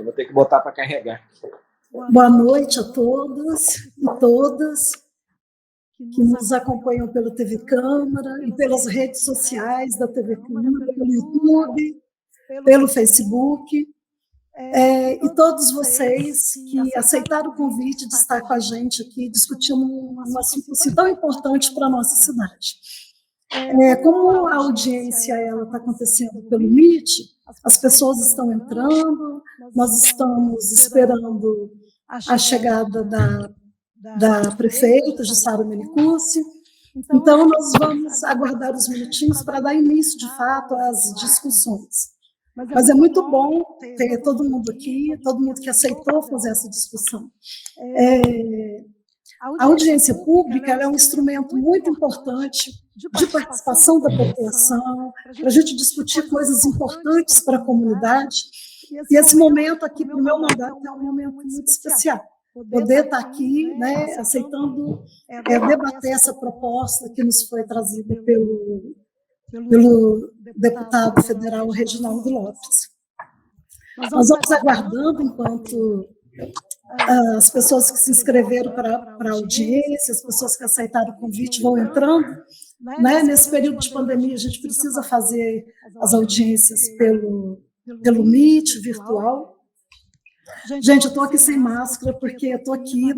vou ter que botar para carregar. Boa noite a todos e todas que nos acompanham pela TV Câmara e pelas redes sociais da TV Câmara, pelo YouTube, pelo Facebook, e todos vocês que aceitaram o convite de estar com a gente aqui discutindo um assunto assim tão importante para a nossa cidade. Como a audiência está acontecendo pelo Meet, as pessoas estão entrando, nós estamos esperando a chegada da prefeita, Jussara Menicucci. Então, nós vamos aguardar os minutinhos para dar início, de fato, às discussões. Mas é muito bom ter todo mundo aqui, todo mundo que aceitou fazer essa discussão. A audiência pública é um instrumento muito importante de participação da população, para a gente discutir coisas importantes para a comunidade. E esse momento aqui, para o meu mandato, é um momento muito especial. Poder estar aqui, né, aceitando debater essa proposta que nos foi trazida pelo deputado federal Reginaldo Lopes. Nós vamos aguardando enquanto as pessoas que se inscreveram para a audiência, as pessoas que aceitaram o convite vão entrando. Né? Nesse período de pandemia, a gente precisa fazer as audiências pelo Meet virtual. Gente, eu estou aqui sem máscara porque eu estou aqui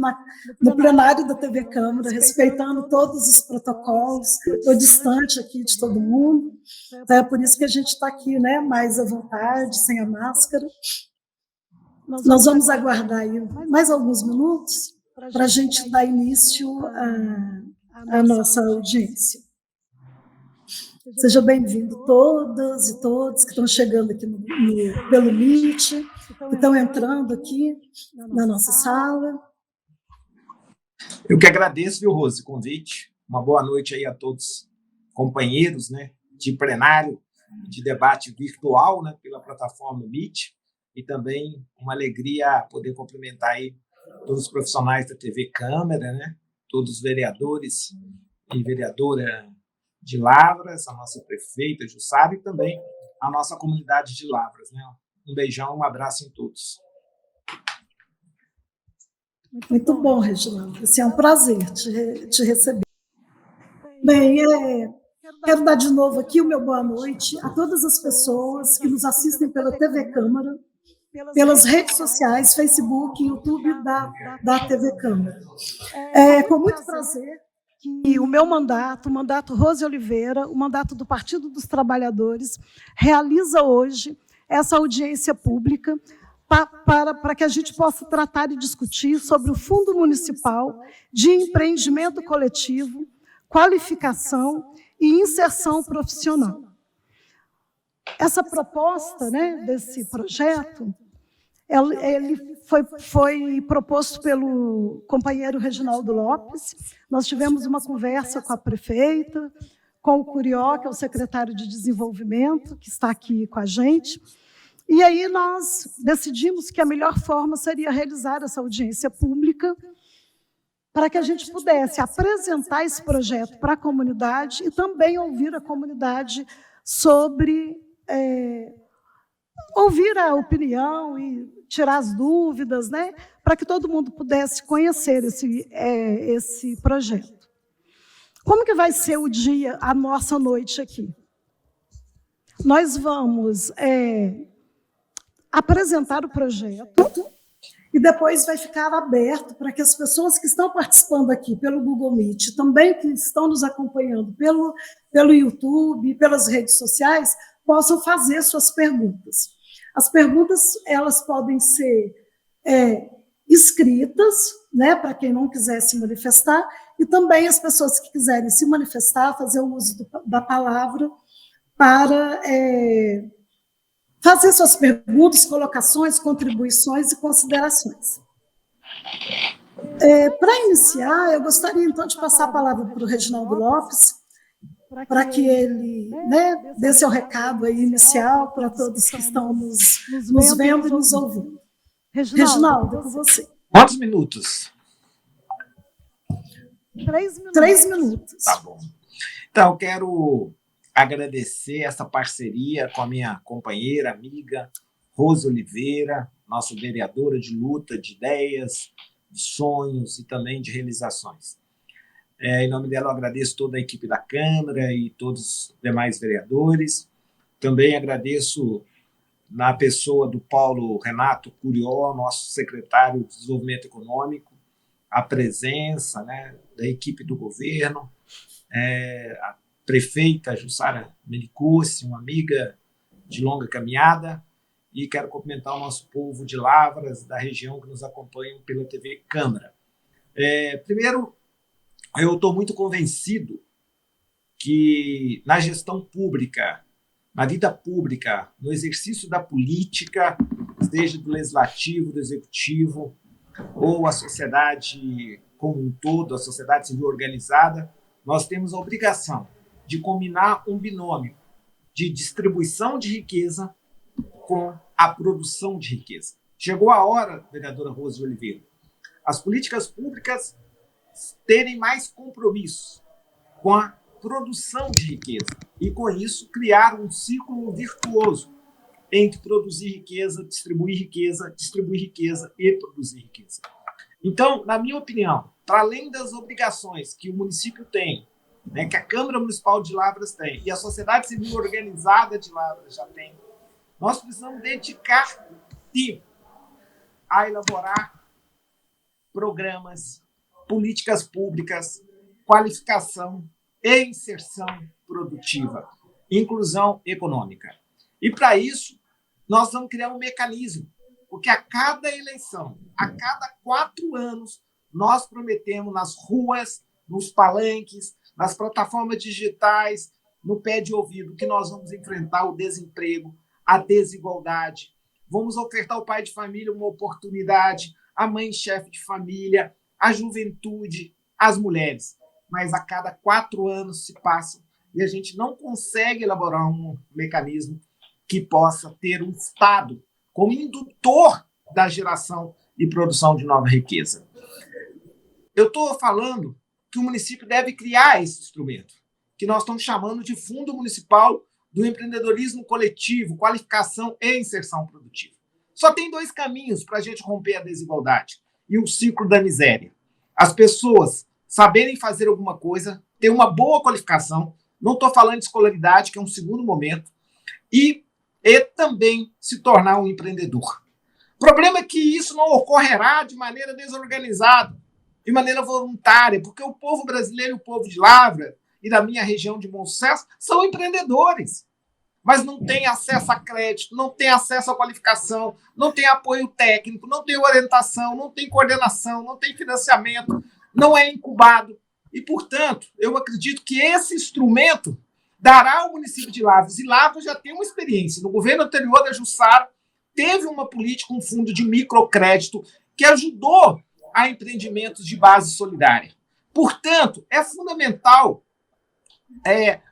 no plenário da TV Câmara, respeitando todos os protocolos, estou distante aqui de todo mundo, então é por isso que a gente está aqui, né, mais à vontade, sem a máscara. Nós vamos aguardar aí mais alguns minutos para a gente dar início à nossa audiência. Sejam bem-vindos todas e todos que estão chegando aqui pelo Meet, que estão entrando aqui na nossa sala. Eu que agradeço, viu, Rose, o convite. Uma boa noite aí a todos companheiros, né, de plenário, de debate virtual, né, pela plataforma Meet, e também uma alegria poder cumprimentar aí todos os profissionais da TV Câmara, né, todos os vereadores e vereadora de Lavras, a nossa prefeita Jussara e também a nossa comunidade de Lavras, né? Um beijão, um abraço em todos. Muito bom, Reginaldo. É um prazer te receber. Bem, quero dar de novo aqui o meu boa noite a todas as pessoas que nos assistem pela TV Câmara, pelas redes sociais, Facebook e YouTube da TV Câmara. Com muito prazer que o meu mandato, o mandato Rose Oliveira, o mandato do Partido dos Trabalhadores, realiza hoje essa audiência pública para que a gente possa tratar e discutir sobre o Fundo Municipal de Empreendimento Coletivo, Qualificação e Inserção Profissional. Essa proposta, né, desse projeto, ele foi proposto pelo companheiro Reginaldo Lopes. Nós tivemos uma conversa com a prefeita, com o Curió, que é o secretário de Desenvolvimento, que está aqui com a gente. E aí nós decidimos que a melhor forma seria realizar essa audiência pública para que a gente pudesse apresentar esse projeto para a comunidade e também ouvir a comunidade sobre... ouvir a opinião e tirar as dúvidas, né, para que todo mundo pudesse conhecer esse projeto. Como que vai ser o dia, a nossa noite aqui? Nós vamos apresentar o projeto e depois vai ficar aberto para que as pessoas que estão participando aqui pelo Google Meet, também que estão nos acompanhando pelo YouTube, pelas redes sociais, possam fazer suas perguntas. As perguntas elas podem ser escritas, né, para quem não quiser se manifestar, e também as pessoas que quiserem se manifestar, fazer o uso da palavra para fazer suas perguntas, colocações, contribuições e considerações. Para iniciar, eu gostaria, então, de passar a palavra para o Reginaldo Lopes, para que ele, né, dê seu recado aí inicial para todos que estão nos vendo e nos ouvindo. Reginaldo, é com você. Quantos minutos? 3 minutos. 3 minutos. Tá bom. Então, eu quero agradecer essa parceria com a minha companheira, amiga, Rose Oliveira, nossa vereadora de luta, de ideias, de sonhos e também de realizações. Em nome dela, eu agradeço toda a equipe da Câmara e todos os demais vereadores. Também agradeço, na pessoa do Paulo Renato Curió, nosso secretário de Desenvolvimento Econômico, a presença, né, da equipe do governo, a prefeita Jussara Menicucci, uma amiga de longa caminhada, e quero cumprimentar o nosso povo de Lavras, da região, que nos acompanham pela TV Câmara. Primeiro, eu estou muito convencido que na gestão pública, na vida pública, no exercício da política, seja do legislativo, do executivo, ou a sociedade como um todo, a sociedade civil organizada, nós temos a obrigação de combinar um binômio de distribuição de riqueza com a produção de riqueza. Chegou a hora, vereadora Rose de Oliveira, as políticas públicas terem mais compromisso com a produção de riqueza e, com isso, criar um ciclo virtuoso entre produzir riqueza, distribuir riqueza e produzir riqueza. Então, na minha opinião, para além das obrigações que o município tem, né, que a Câmara Municipal de Lavras tem e a sociedade civil organizada de Lavras já tem, nós precisamos dedicar tempo a elaborar programas, políticas públicas, qualificação e inserção produtiva, inclusão econômica. E, para isso, nós vamos criar um mecanismo, porque a cada eleição, a cada 4 anos, nós prometemos nas ruas, nos palanques, nas plataformas digitais, no pé de ouvido, que nós vamos enfrentar o desemprego, a desigualdade, vamos ofertar ao pai de família uma oportunidade, a mãe chefe de família, a juventude, as mulheres. Mas a cada 4 anos se passam e a gente não consegue elaborar um mecanismo que possa ter um Estado como indutor da geração e produção de nova riqueza. Eu estou falando que o município deve criar esse instrumento, que nós estamos chamando de Fundo Municipal do Empreendedorismo Coletivo, Qualificação e Inserção Produtiva. Só tem 2 caminhos para a gente romper a desigualdade e o ciclo da miséria. As pessoas saberem fazer alguma coisa, ter uma boa qualificação, não estou falando de escolaridade, que é um segundo momento, e também se tornar um empreendedor. O problema é que isso não ocorrerá de maneira desorganizada, de maneira voluntária, porque o povo brasileiro, o povo de Lavras e da minha região de Bom Sucesso são empreendedores, mas não tem acesso a crédito, não tem acesso à qualificação, não tem apoio técnico, não tem orientação, não tem coordenação, não tem financiamento, não é incubado. E, portanto, eu acredito que esse instrumento dará ao município de Lavras, e Lavras já tem uma experiência. No governo anterior da Jussara, teve uma política, um fundo de microcrédito que ajudou a empreendimentos de base solidária. Portanto, é fundamental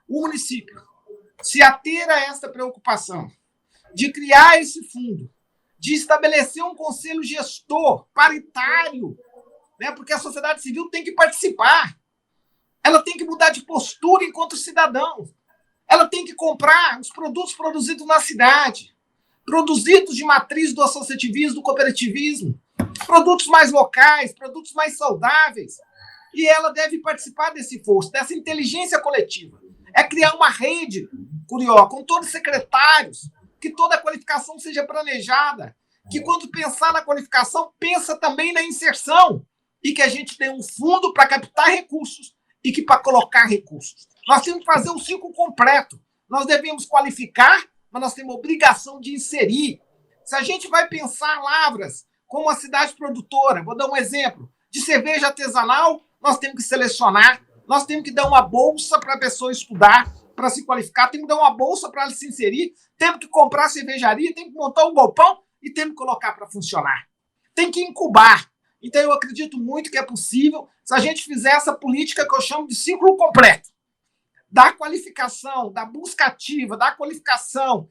o município se ater a essa preocupação de criar esse fundo, de estabelecer um conselho gestor paritário, né, porque a sociedade civil tem que participar, ela tem que mudar de postura enquanto cidadão, ela tem que comprar os produtos produzidos na cidade, produzidos de matriz do associativismo, do cooperativismo, produtos mais locais, produtos mais saudáveis, e ela deve participar desse esforço, dessa inteligência coletiva. É criar uma rede, Curió, com todos os secretários, que toda a qualificação seja planejada, que quando pensar na qualificação, pensa também na inserção, e que a gente tenha um fundo para captar recursos e que para colocar recursos. Nós temos que fazer um ciclo completo. Nós devemos qualificar, mas nós temos a obrigação de inserir. Se a gente vai pensar Lavras como uma cidade produtora, vou dar um exemplo, de cerveja artesanal, nós temos que selecionar, nós temos que dar uma bolsa para a pessoa estudar, para se qualificar, temos que dar uma bolsa para ela se inserir, temos que comprar cervejaria, temos que montar um galpão e temos que colocar para funcionar. Tem que incubar. Então, eu acredito muito que é possível se a gente fizer essa política que eu chamo de ciclo completo, da qualificação, da busca ativa, da qualificação,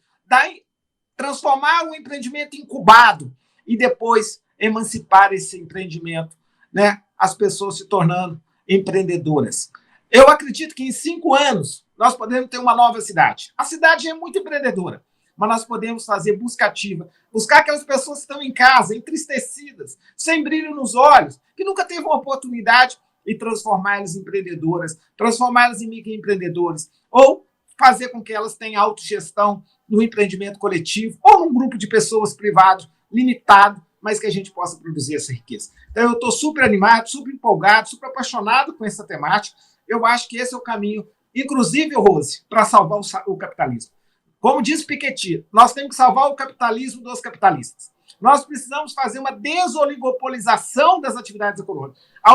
transformar o empreendimento incubado e depois emancipar esse empreendimento, né? As pessoas se tornando empreendedoras. Eu acredito que em 5 anos nós podemos ter uma nova cidade. A cidade é muito empreendedora. mas nós podemos fazer busca ativa, buscar aquelas pessoas que estão em casa, entristecidas, sem brilho nos olhos, que nunca teve uma oportunidade, e transformá-las em empreendedoras, transformá-las em microempreendedores, ou fazer com que elas tenham autogestão no empreendimento coletivo, ou num grupo de pessoas privado, limitado, mas que a gente possa produzir essa riqueza. Então, eu estou super animado, super empolgado, super apaixonado com essa temática. Eu acho que esse é o caminho, inclusive, Rose, para salvar o capitalismo. Como diz Piketty, nós temos que salvar o capitalismo dos capitalistas. Nós precisamos fazer uma desoligopolização das atividades econômicas. A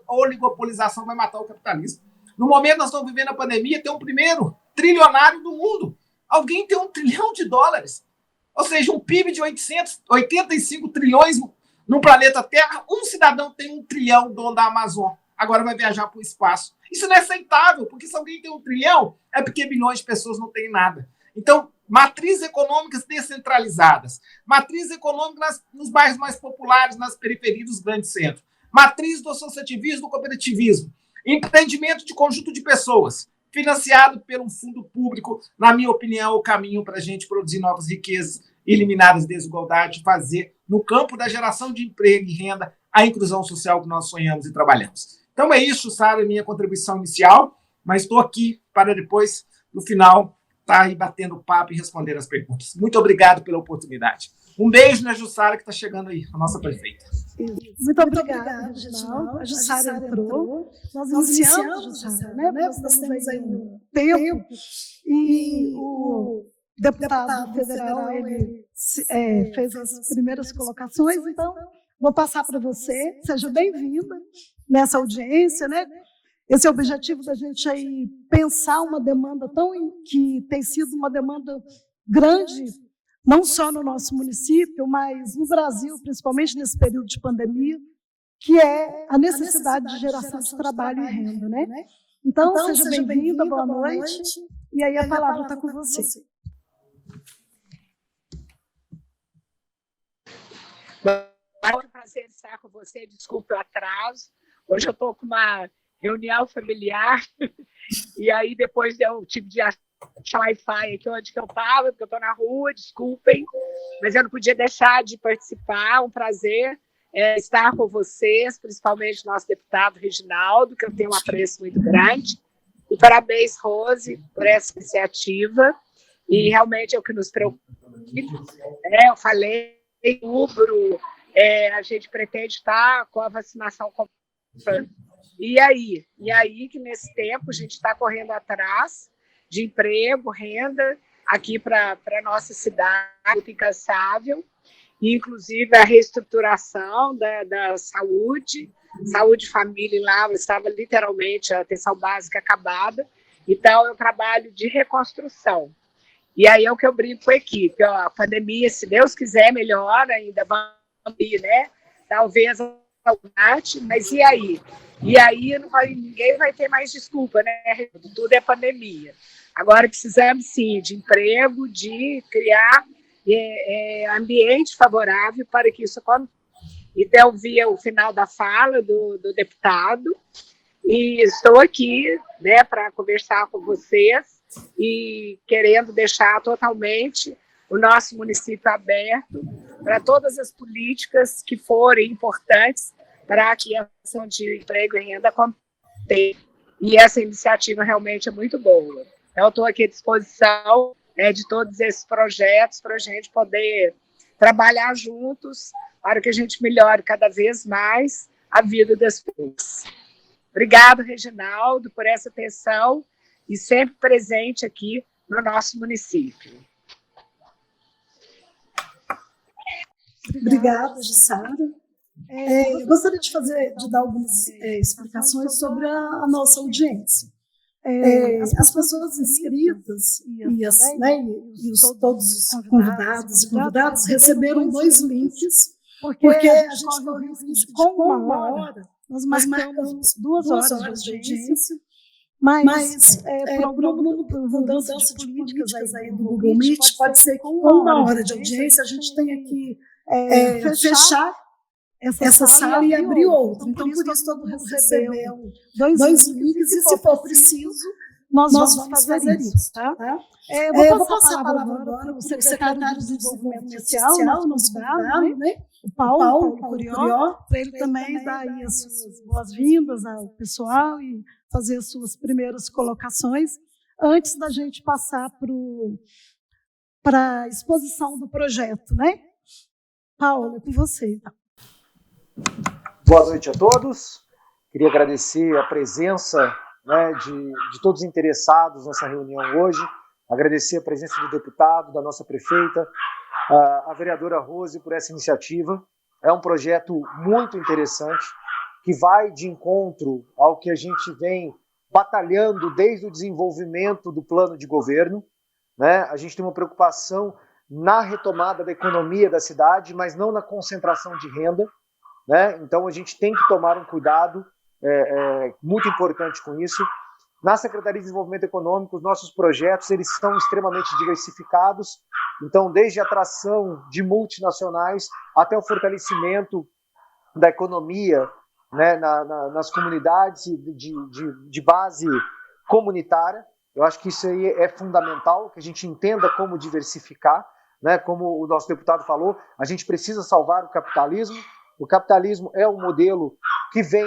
oligopolização vai matar o capitalismo. No momento nós estamos vivendo a pandemia, tem um primeiro trilionário do mundo. Alguém tem $1 trilhão. Ou seja, um PIB de 85 trilhões no planeta Terra. Um cidadão tem $1 trilhão, dono da Amazon. Agora vai viajar para o espaço. Isso não é aceitável, porque se alguém tem $1 trilhão, é porque milhões de pessoas não têm nada. Então, matrizes econômicas descentralizadas, matrizes econômicas nos bairros mais populares, nas periferias dos grandes centros, matriz do associativismo, do cooperativismo, empreendimento de conjunto de pessoas, financiado por um fundo público, na minha opinião, é o caminho para a gente produzir novas riquezas, eliminar as desigualdades, fazer, no campo da geração de emprego e renda, a inclusão social que nós sonhamos e trabalhamos. Então é isso, Sara, minha contribuição inicial, mas estou aqui para depois, no final, estar aí batendo papo e respondendo as perguntas. Muito obrigado pela oportunidade. Um beijo na Jussara, que está chegando aí, a nossa prefeita. Muito obrigada, Reginaldo. A Jussara entrou. Nós iniciamos, Jussara, né? Nós temos aí um tempo e o deputado federal ele fez as primeiras colocações, então vou passar para você. Seja bem-vinda nessa audiência, né? Esse é o objetivo da gente aí pensar uma demanda que tem sido uma demanda grande, não só no nosso município, mas no Brasil, principalmente nesse período de pandemia, que é a necessidade de geração de trabalho e renda, né? Então, seja bem-vinda, boa noite, e aí a palavra está com você. É um prazer estar com você, desculpe o atraso. Hoje eu estou com uma reunião familiar, e aí depois eu tive de achar Wi-Fi aqui onde eu estava, porque eu estou na rua, desculpem, mas eu não podia deixar de participar, um prazer estar com vocês, principalmente nosso deputado Reginaldo, que eu tenho um apreço muito grande, e parabéns, Rose, por essa iniciativa, e realmente é o que nos preocupa. Eu falei, em outubro, a gente pretende estar com a vacinação completa. E aí que nesse tempo a gente está correndo atrás de emprego, renda, aqui para a nossa cidade, muito incansável, e inclusive a reestruturação da saúde família lá, estava literalmente a atenção básica acabada, então é um trabalho de reconstrução. E aí é o que eu brinco com a equipe, a pandemia, se Deus quiser, melhora, ainda vamos ir, né? Talvez mas e aí? E aí ninguém vai ter mais desculpa, né? Tudo é pandemia. Agora precisamos, sim, de emprego, de criar ambiente favorável para que isso aconteça. Então, eu vi o final da fala do deputado e estou aqui, né, para conversar com vocês e querendo deixar totalmente o nosso município aberto para todas as políticas que forem importantes para que a ação de emprego e renda aconteça. E essa iniciativa realmente é muito boa. Então, eu estou aqui à disposição de todos esses projetos para a gente poder trabalhar juntos para que a gente melhore cada vez mais a vida das pessoas. Obrigado, Reginaldo, por essa atenção e sempre presente aqui no nosso município. Obrigada, Jussara. Eu gostaria de dar algumas explicações sobre a nossa audiência. As pessoas inscritas e todos os convidados e convidadas receberam 2 links, porque a gente correu o risco de, com uma hora, nós marcamos 2 horas de audiência, mas por mudança de políticas aí do Google Meet, pode ser que com 1 hora de audiência a gente tenha que fechar essa sala e abrir outra. Então, por isso, todo mundo recebeu 2 links e, se for preciso, nós vamos fazer isso. Tá? Eu vou passar a palavra agora para o secretário de Desenvolvimento Social, nosso convidado, né? O Paulo Curió, para ele também dar aí as suas boas-vindas ao pessoal e fazer as suas primeiras colocações, antes da gente passar para a exposição do projeto, né? Paulo, é com você. Então. Boa noite a todos. Queria agradecer a presença, né, de todos os interessados nessa reunião hoje, agradecer a presença do deputado, da nossa prefeita, a vereadora Rose por essa iniciativa. É um projeto muito interessante, que vai de encontro ao que a gente vem batalhando desde o desenvolvimento do plano de governo, né? A gente tem uma preocupação na retomada da economia da cidade, mas não na concentração de renda, né? Então a gente tem que tomar um cuidado muito importante com isso. Na Secretaria de Desenvolvimento Econômico, os nossos projetos eles são extremamente diversificados, então desde a atração de multinacionais até o fortalecimento da economia, né, nas comunidades de base comunitária. Eu acho que isso aí é fundamental, que a gente entenda como diversificar, né? Como o nosso deputado falou, a gente precisa salvar o capitalismo. O capitalismo é um modelo que vem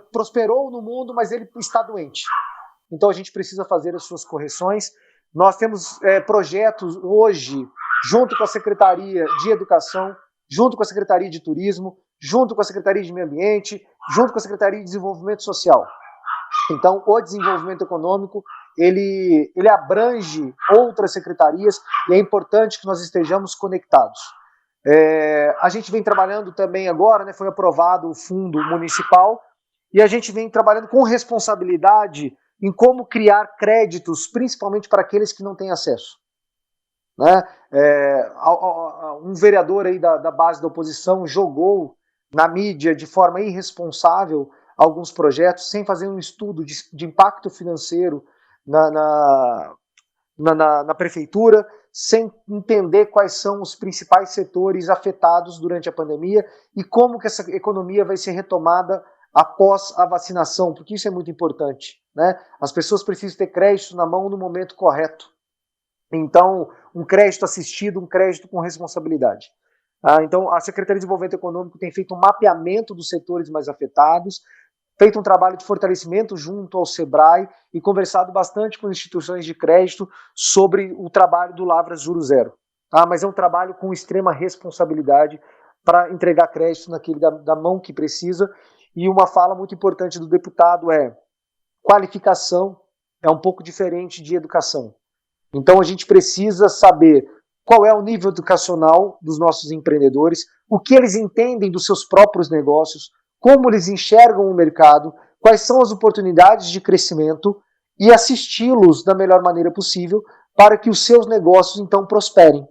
prosperou no mundo, mas ele está doente. Então a gente precisa fazer as suas correções. Nós temos projetos hoje, junto com a Secretaria de Educação, junto com a Secretaria de Turismo, junto com a Secretaria de Meio Ambiente, junto com a Secretaria de Desenvolvimento Social. Então, o desenvolvimento econômico, ele abrange outras secretarias e é importante que nós estejamos conectados. A gente vem trabalhando também agora, né, foi aprovado o fundo municipal, e a gente vem trabalhando com responsabilidade em como criar créditos, principalmente para aqueles que não têm acesso. Né? Um vereador aí da base da oposição jogou na mídia de forma irresponsável alguns projetos, sem fazer um estudo de impacto financeiro na prefeitura, sem entender quais são os principais setores afetados durante a pandemia e como que essa economia vai ser retomada após a vacinação, porque isso é muito importante. Né? As pessoas precisam ter crédito na mão no momento correto. Então, um crédito assistido, um crédito com responsabilidade. Então, a Secretaria de Desenvolvimento Econômico tem feito um mapeamento dos setores mais afetados, feito um trabalho de fortalecimento junto ao SEBRAE e conversado bastante com instituições de crédito sobre o trabalho do Lavras Juro Zero. Mas é um trabalho com extrema responsabilidade para entregar crédito naquele da mão que precisa. E uma fala muito importante do deputado é: qualificação é um pouco diferente de educação. Então a gente precisa saber qual é o nível educacional dos nossos empreendedores, o que eles entendem dos seus próprios negócios, como eles enxergam o mercado, quais são as oportunidades de crescimento e assisti-los da melhor maneira possível para que os seus negócios então prosperem.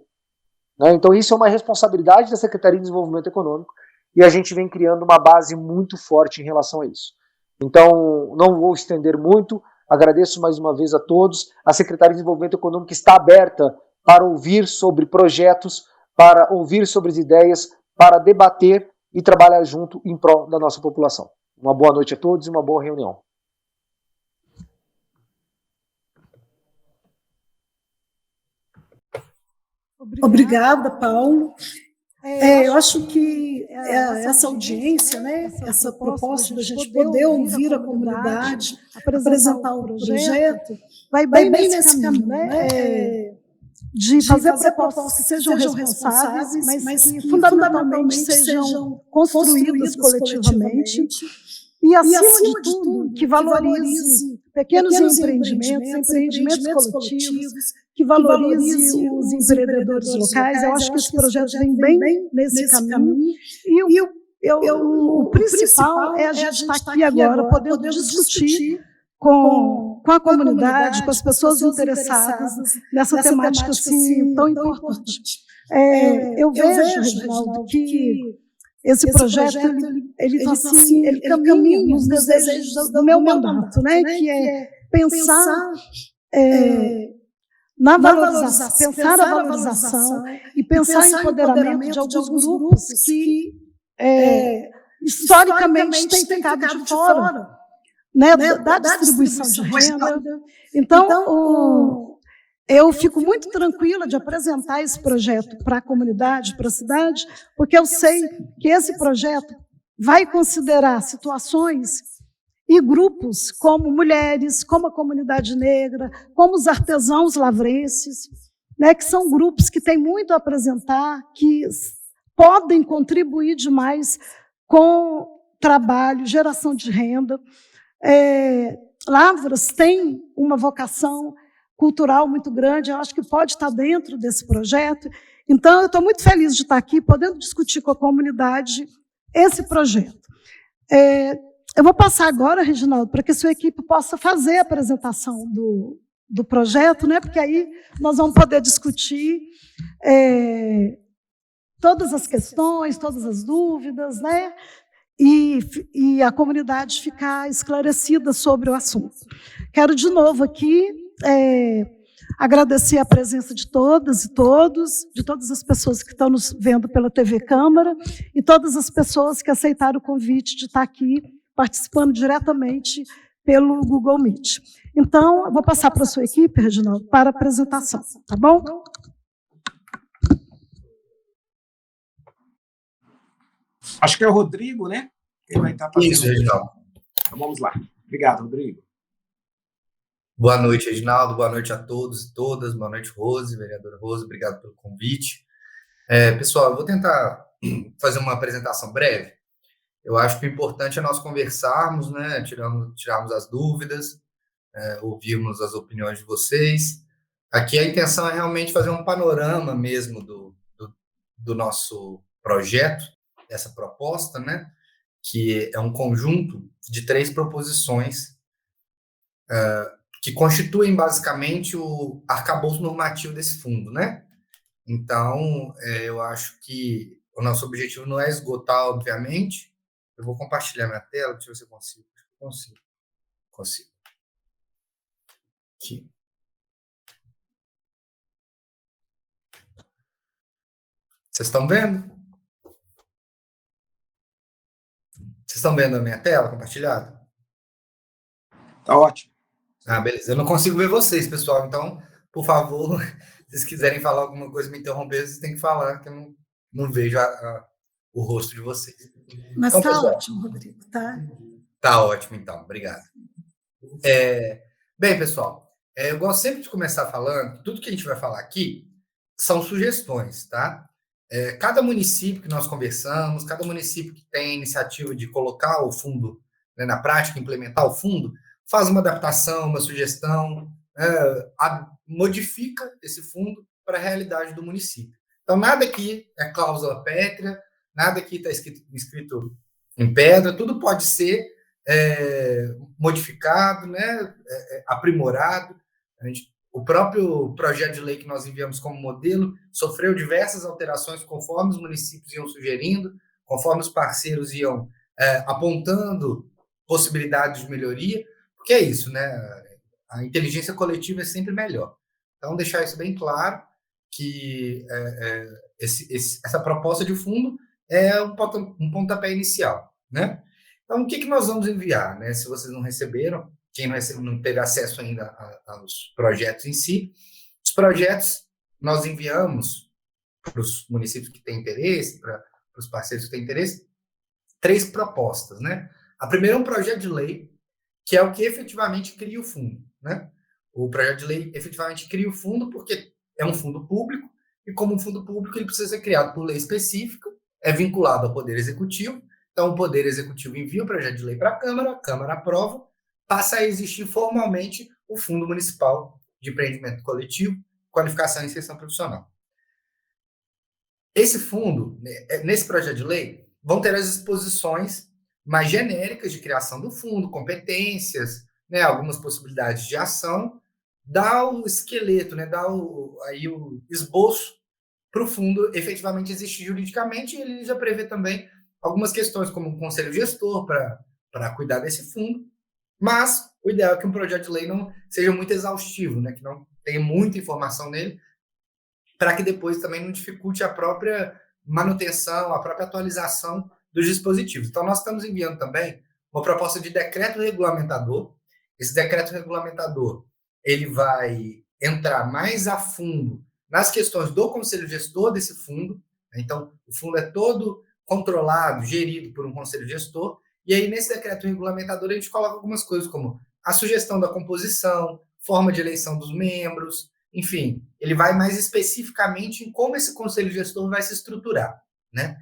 Né? Então isso é uma responsabilidade da Secretaria de Desenvolvimento Econômico e a gente vem criando uma base muito forte em relação a isso. Então não vou estender muito, agradeço mais uma vez a todos. A Secretaria de Desenvolvimento Econômico está aberta para ouvir sobre projetos, para ouvir sobre as ideias, para debater e trabalhar junto em prol da nossa população. Uma boa noite a todos e uma boa reunião. Obrigada, Paulo. Eu acho que essa audiência, né, essa proposta da gente poder ouvir a comunidade, apresentar o projeto, vai bem nesse caminho, né? De fazer propostas que sejam responsáveis, mas que fundamentalmente sejam construídas coletivamente e, acima de tudo, que valorize pequenos empreendimentos coletivos, que valorize os empreendedores locais. Eu acho que esse projeto vem bem nesse caminho. E o principal é a gente estar aqui agora, podendo discutir com a comunidade, com as pessoas interessadas nessa temática assim, tão importante. Eu vejo, Reginaldo, que esse projeto ele caminha nos desejos do meu mandato, né? Que é pensar na valorização, pensar a valorização e pensar em empoderamento de alguns grupos que historicamente têm ficado de fora né, da distribuição de renda. Então, eu fico muito tranquila de apresentar esse projeto para a comunidade, para a cidade, porque eu sei que esse projeto vai considerar situações e grupos como mulheres, como a comunidade negra, como os artesãos lavrenses, né, que são grupos que têm muito a apresentar, que podem contribuir demais com trabalho, geração de renda. Lavras tem uma vocação cultural muito grande, eu acho que pode estar dentro desse projeto. Então, eu estou muito feliz de estar aqui, podendo discutir com a comunidade esse projeto. Eu vou passar agora, Reginaldo, para que a sua equipe possa fazer a apresentação do projeto, né? Porque aí nós vamos poder discutir todas as questões, todas as dúvidas, né? E a comunidade ficar esclarecida sobre o assunto. Quero, de novo, aqui agradecer a presença de todas e todos, de todas as pessoas que estão nos vendo pela TV Câmara e todas as pessoas que aceitaram o convite de estar aqui participando diretamente pelo Google Meet. Então, eu vou passar para a sua equipe, Reginaldo, para a apresentação, tá bom? Acho que é o Rodrigo, né? Ele vai estar fazendo. Isso, Reginaldo. Então, vamos lá. Obrigado, Rodrigo. Boa noite, Reginaldo. Boa noite a todos e todas. Boa noite, Rose, vereadora Rose. Obrigado pelo convite. Pessoal, eu vou tentar fazer uma apresentação breve. Eu acho que o importante é nós conversarmos, né? Tirarmos as dúvidas, ouvirmos as opiniões de vocês. Aqui a intenção é realmente fazer um panorama mesmo do nosso projeto, dessa proposta, né? Que é um conjunto de 3 proposições que constituem basicamente o arcabouço normativo desse fundo, né? Então, eu acho que o nosso objetivo não é esgotar, obviamente. Eu vou compartilhar minha tela, deixa eu ver se eu consigo. Consigo. Aqui. Vocês estão vendo? Vocês estão vendo a minha tela compartilhada? Tá ótimo. Beleza. Eu não consigo ver vocês, pessoal. Então, por favor, se vocês quiserem falar alguma coisa, me interromper, vocês têm que falar, que eu não vejo o rosto de vocês. Mas então, está ótimo, Rodrigo, tá? Tá ótimo, então. Obrigado. Bem, pessoal, eu gosto sempre de começar falando que tudo que a gente vai falar aqui são sugestões, tá? Cada município que nós conversamos, cada município que tem a iniciativa de colocar o fundo, né, na prática, implementar o fundo, faz uma adaptação, uma sugestão, modifica esse fundo para a realidade do município. Então, nada aqui é cláusula pétrea, nada aqui está escrito em pedra, tudo pode ser modificado, né, aprimorado. O próprio projeto de lei que nós enviamos como modelo sofreu diversas alterações conforme os municípios iam sugerindo, conforme os parceiros iam apontando possibilidades de melhoria, porque é isso, né? A inteligência coletiva é sempre melhor. Então, deixar isso bem claro, que essa proposta de fundo é um pontapé inicial, né? Então, o que nós vamos enviar, né? Se vocês não receberam, quem não teve acesso ainda aos projetos em si, os projetos nós enviamos para os municípios que têm interesse, para os parceiros que têm interesse, 3 propostas, né? A primeira é um projeto de lei, que é o que efetivamente cria o fundo, né? O projeto de lei efetivamente cria o fundo porque é um fundo público, e como um fundo público ele precisa ser criado por lei específica, é vinculado ao Poder Executivo, então o Poder Executivo envia o projeto de lei para a Câmara aprova, passa a existir formalmente o Fundo Municipal de Empreendimento Coletivo, Qualificação e Inserção Profissional. Esse fundo, nesse projeto de lei, vão ter as disposições mais genéricas de criação do fundo, competências, né, algumas possibilidades de ação, dá o esqueleto, né, dá o esboço para o fundo efetivamente existir juridicamente, e ele já prevê também algumas questões, como um conselho gestor para cuidar desse fundo, mas o ideal é que um projeto de lei não seja muito exaustivo, né, que não tenha muita informação nele, para que depois também não dificulte a própria manutenção, a própria atualização dos dispositivos. Então, nós estamos enviando também uma proposta de decreto regulamentador. Esse decreto regulamentador ele vai entrar mais a fundo nas questões do conselho gestor desse fundo. Então, o fundo é todo controlado, gerido por um conselho gestor, e aí nesse decreto regulamentador a gente coloca algumas coisas como a sugestão da composição, forma de eleição dos membros, enfim, ele vai mais especificamente em como esse conselho gestor vai se estruturar, né?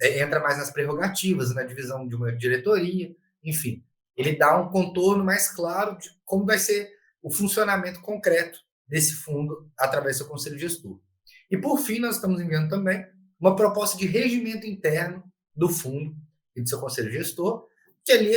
Entra mais nas prerrogativas, na divisão de uma diretoria, enfim, ele dá um contorno mais claro de como vai ser o funcionamento concreto desse fundo através do conselho gestor. E, por fim, nós estamos enviando também uma proposta de regimento interno do fundo e do seu conselho gestor, que ali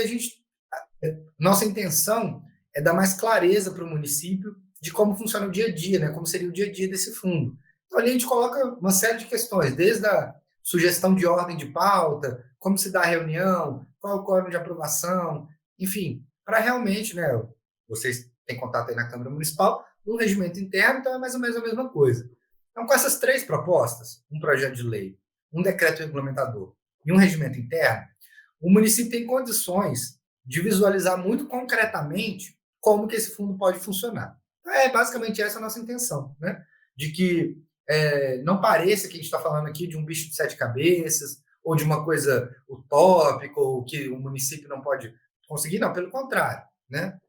nossa intenção é dar mais clareza para o município de como funciona o dia a dia, né? Como seria o dia a dia desse fundo. Então, ali a gente coloca uma série de questões, desde a sugestão de ordem de pauta, como se dá a reunião, qual é o quórum de aprovação, enfim, para realmente, né, vocês têm contato aí na Câmara Municipal, no regimento interno, então é mais ou menos a mesma coisa. Então, com essas 3 propostas, um projeto de lei, um decreto regulamentador e um regimento interno, o município tem condições de visualizar muito concretamente como que esse fundo pode funcionar. Então, basicamente essa a nossa intenção, né? De que não pareça que a gente está falando aqui de um bicho de 7 cabeças, ou de uma coisa utópica, ou que o município não pode conseguir, não, pelo contrário, né?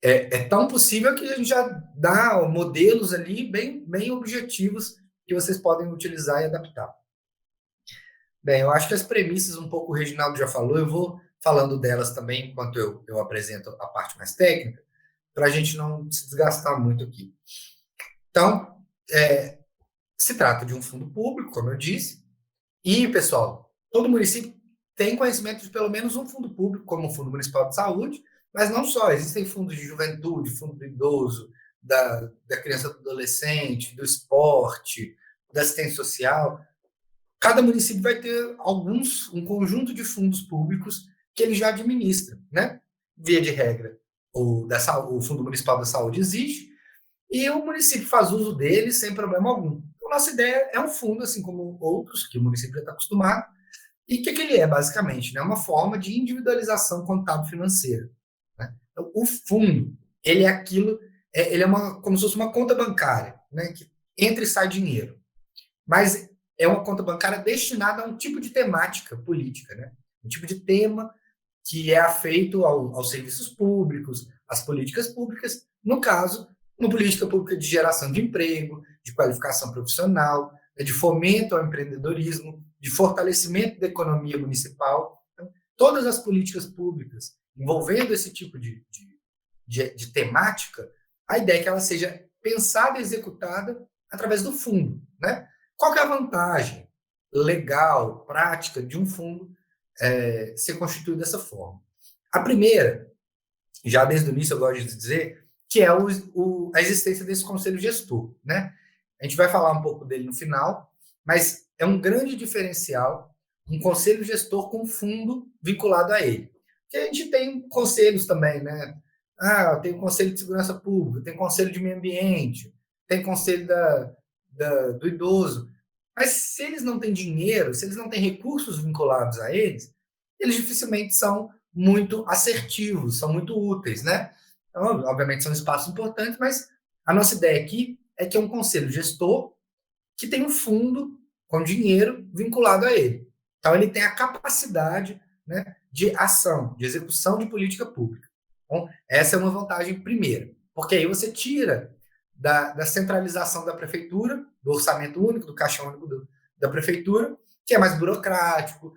É tão possível que a gente já dá modelos ali bem objetivos que vocês podem utilizar e adaptar. Bem, eu acho que as premissas, um pouco o Reginaldo já falou, eu vou falando delas também enquanto eu apresento a parte mais técnica, para a gente não se desgastar muito aqui. Então, se trata de um fundo público, como eu disse, e, pessoal, todo município tem conhecimento de pelo menos um fundo público, como o Fundo Municipal de Saúde, mas não só, existem fundos de juventude, fundo do idoso, da criança e do adolescente, do esporte, da assistência social. Cada município vai ter um conjunto de fundos públicos que ele já administra, né? Via de regra, o Fundo Municipal da Saúde existe e o município faz uso dele sem problema algum. Então, nossa ideia é um fundo, assim como outros, que o município já está acostumado. E o que ele é, basicamente? Né? Uma forma de individualização contábil financeira. Né? Então, o fundo, ele é aquilo, ele é como se fosse uma conta bancária, né? Que entra e sai dinheiro. Mas é uma conta bancária destinada a um tipo de temática política, né? Um tipo de tema que é afeito aos serviços públicos, às políticas públicas, no caso, uma política pública de geração de emprego, de qualificação profissional, de fomento ao empreendedorismo, de fortalecimento da economia municipal. Então, todas as políticas públicas envolvendo esse tipo de temática, a ideia é que ela seja pensada e executada através do fundo, né? Qual que é a vantagem legal, prática de um fundo ser constituído dessa forma? A primeira, já desde o início eu gosto de dizer, que é a existência desse conselho gestor, né? A gente vai falar um pouco dele no final, mas é um grande diferencial um conselho gestor com fundo vinculado a ele. Porque a gente tem conselhos também, né? Tem o Conselho de Segurança Pública, tem o Conselho de Meio Ambiente, tem o Conselho do Idoso. Mas se eles não têm dinheiro, se eles não têm recursos vinculados a eles dificilmente são muito assertivos, são muito úteis, né? Então, obviamente, são espaços importantes, mas a nossa ideia aqui é que é um conselho gestor que tem um fundo com dinheiro vinculado a ele. Então, ele tem a capacidade, né, de ação, de execução de política pública. Então, essa é uma vantagem primeira, porque aí você tira da centralização da prefeitura, do orçamento único, do caixa único da prefeitura, que é mais burocrático,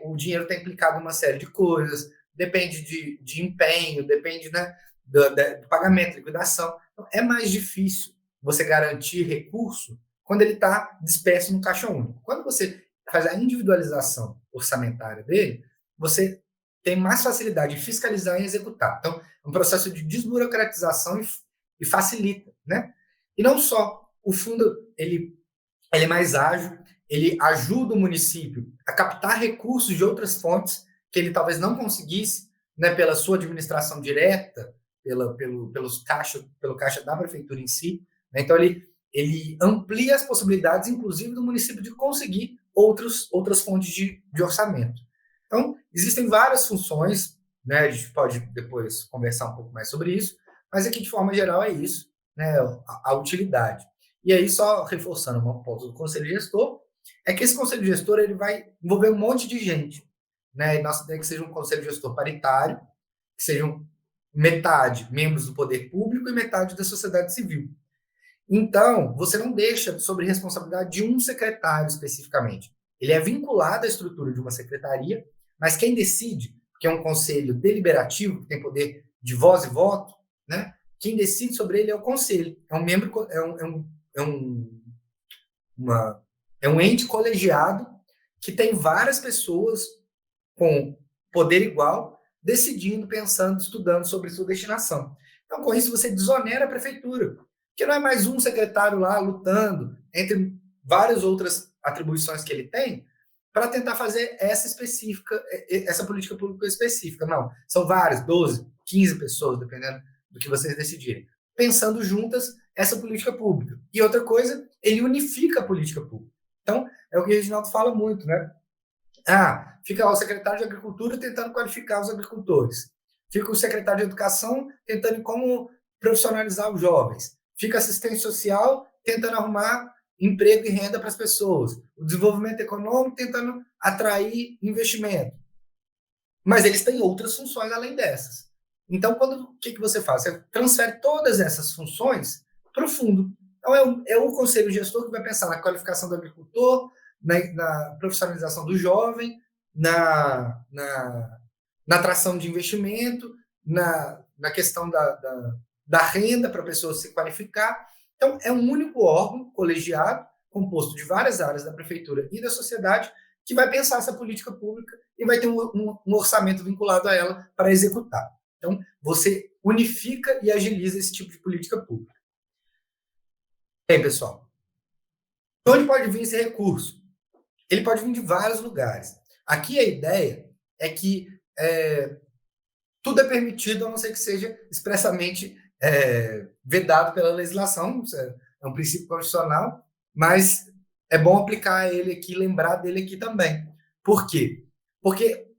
o dinheiro está implicado em uma série de coisas, depende de empenho, depende, né, do pagamento, liquidação. Então, é mais difícil você garantir recurso quando ele está disperso no caixa único. Quando você faz a individualização orçamentária dele, você tem mais facilidade de fiscalizar e executar. Então, é um processo de desburocratização e facilita, né? E não só, o fundo ele é mais ágil, ele ajuda o município a captar recursos de outras fontes que ele talvez não conseguisse, né, pela sua administração direta, pelo caixa da prefeitura em si, né? Então, ele amplia as possibilidades, inclusive, do município de conseguir outras fontes de orçamento. Então, existem várias funções, né? A gente pode depois conversar um pouco mais sobre isso, mas aqui, de forma geral, é isso, né? A utilidade. E aí, só reforçando uma ponto do conselho gestor, é que esse conselho gestor ele vai envolver um monte de gente, né? E nossa ideia é que seja um conselho gestor paritário, que sejam metade membros do poder público e metade da sociedade civil. Então, você não deixa sobre responsabilidade de um secretário especificamente. Ele é vinculado à estrutura de uma secretaria, mas quem decide, que é um conselho deliberativo, que tem poder de voz e voto, né? Quem decide sobre ele é o conselho. É um membro, é um ente colegiado que tem várias pessoas com poder igual, decidindo, pensando, estudando sobre sua destinação. Então, com isso, você desonera a prefeitura, porque não é mais um secretário lá lutando entre várias outras atribuições que ele tem para tentar fazer essa política pública específica. Não, são várias, 12, 15 pessoas, dependendo do que vocês decidirem, pensando juntas essa política pública. E outra coisa, ele unifica a política pública. Então, é o que o Reginaldo fala muito, né? Fica lá o secretário de Agricultura tentando qualificar os agricultores. Fica o secretário de Educação tentando como profissionalizar os jovens. Fica assistente social tentando arrumar emprego e renda para as pessoas. O desenvolvimento econômico tentando atrair investimento. Mas eles têm outras funções além dessas. Então, o que você faz? Você transfere todas essas funções para o fundo. Então, é o conselho gestor que vai pensar na qualificação do agricultor, na profissionalização do jovem, na atração de investimento, na questão da renda para a pessoa se qualificar. Então, é um único órgão colegiado, composto de várias áreas da prefeitura e da sociedade, que vai pensar essa política pública e vai ter um orçamento vinculado a ela para executar. Então, você unifica e agiliza esse tipo de política pública. Bem, pessoal, de onde pode vir esse recurso? Ele pode vir de vários lugares. Aqui a ideia é que tudo é permitido, a não ser que seja expressamente vedado pela legislação. Isso é um princípio constitucional, mas é bom aplicar ele aqui, lembrar dele aqui também. Por quê? Porque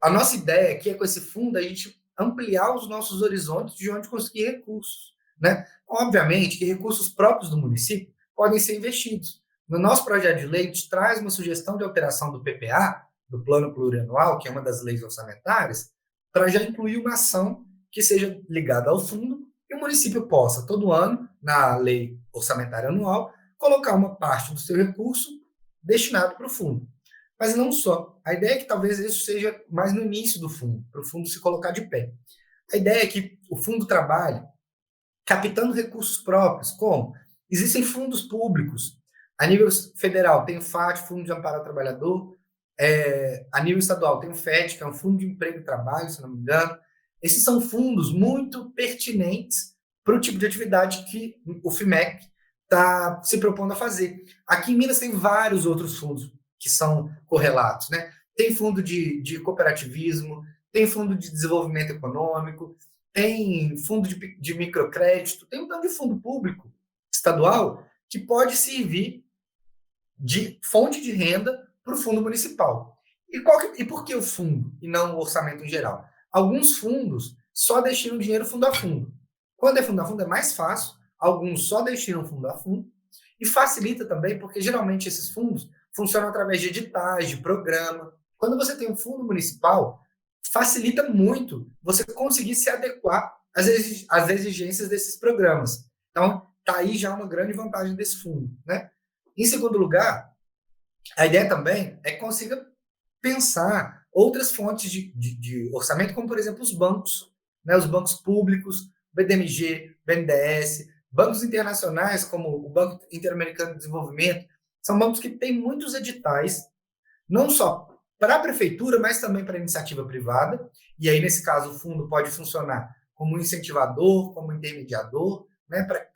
a nossa ideia aqui é, com esse fundo, a gente ampliar os nossos horizontes de onde conseguir recursos, né? Obviamente que recursos próprios do município podem ser investidos. No nosso projeto de lei, a gente traz uma sugestão de alteração do PPA, do Plano Plurianual, que é uma das leis orçamentárias, para já incluir uma ação que seja ligada ao fundo e o município possa, todo ano, na lei orçamentária anual, colocar uma parte do seu recurso destinado para o fundo. Mas não só. A ideia é que talvez isso seja mais no início do fundo, para o fundo se colocar de pé. A ideia é que o fundo trabalhe captando recursos próprios. Como? Existem fundos públicos. A nível federal tem o FAT, Fundo de Amparo ao Trabalhador. A nível estadual tem o FET, que é um Fundo de Emprego e Trabalho, se não me engano. Esses são fundos muito pertinentes para o tipo de atividade que o FIMEC está se propondo a fazer. Aqui em Minas tem vários outros fundos que são correlatos, né? Tem fundo de cooperativismo, tem fundo de desenvolvimento econômico, tem fundo de microcrédito, tem um tanto de fundo público estadual que pode servir de fonte de renda para o fundo municipal. E por que o fundo e não o orçamento em geral? Alguns fundos só destinam dinheiro fundo a fundo. Quando é fundo a fundo é mais fácil, alguns só destinam fundo a fundo, e facilita também porque geralmente esses fundos funcionam através de editais, de programa. Quando você tem um fundo municipal, facilita muito você conseguir se adequar às exigências desses programas. Então, está aí já uma grande vantagem desse fundo, né? Em segundo lugar, a ideia também é que consiga pensar outras fontes de orçamento, como, por exemplo, os bancos, né? Os bancos públicos, BDMG, BNDES, bancos internacionais, como o Banco Interamericano de Desenvolvimento, são bancos que têm muitos editais, não só para a prefeitura, mas também para a iniciativa privada, e aí, nesse caso, o fundo pode funcionar como incentivador, como intermediador, né, para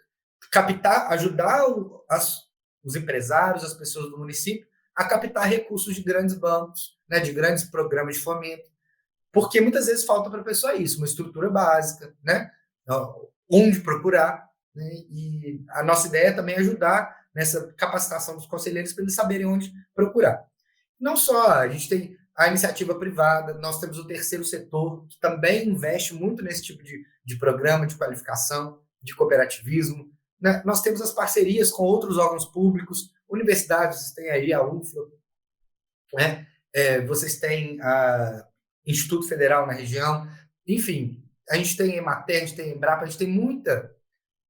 captar, ajudar os empresários, as pessoas do município, a captar recursos de grandes bancos, né, de grandes programas de fomento, porque muitas vezes falta para a pessoa isso, uma estrutura básica, né, onde procurar, né, e a nossa ideia é também ajudar nessa capacitação dos conselheiros para eles saberem onde procurar. Não só, a gente tem a iniciativa privada, nós temos o terceiro setor, que também investe muito nesse tipo de programa de qualificação, de cooperativismo, né? Nós temos as parcerias com outros órgãos públicos, universidades, vocês têm aí a UFLA, né? Vocês têm a Instituto Federal na região, enfim, a gente tem Emater, a gente tem Embrapa, a gente tem muita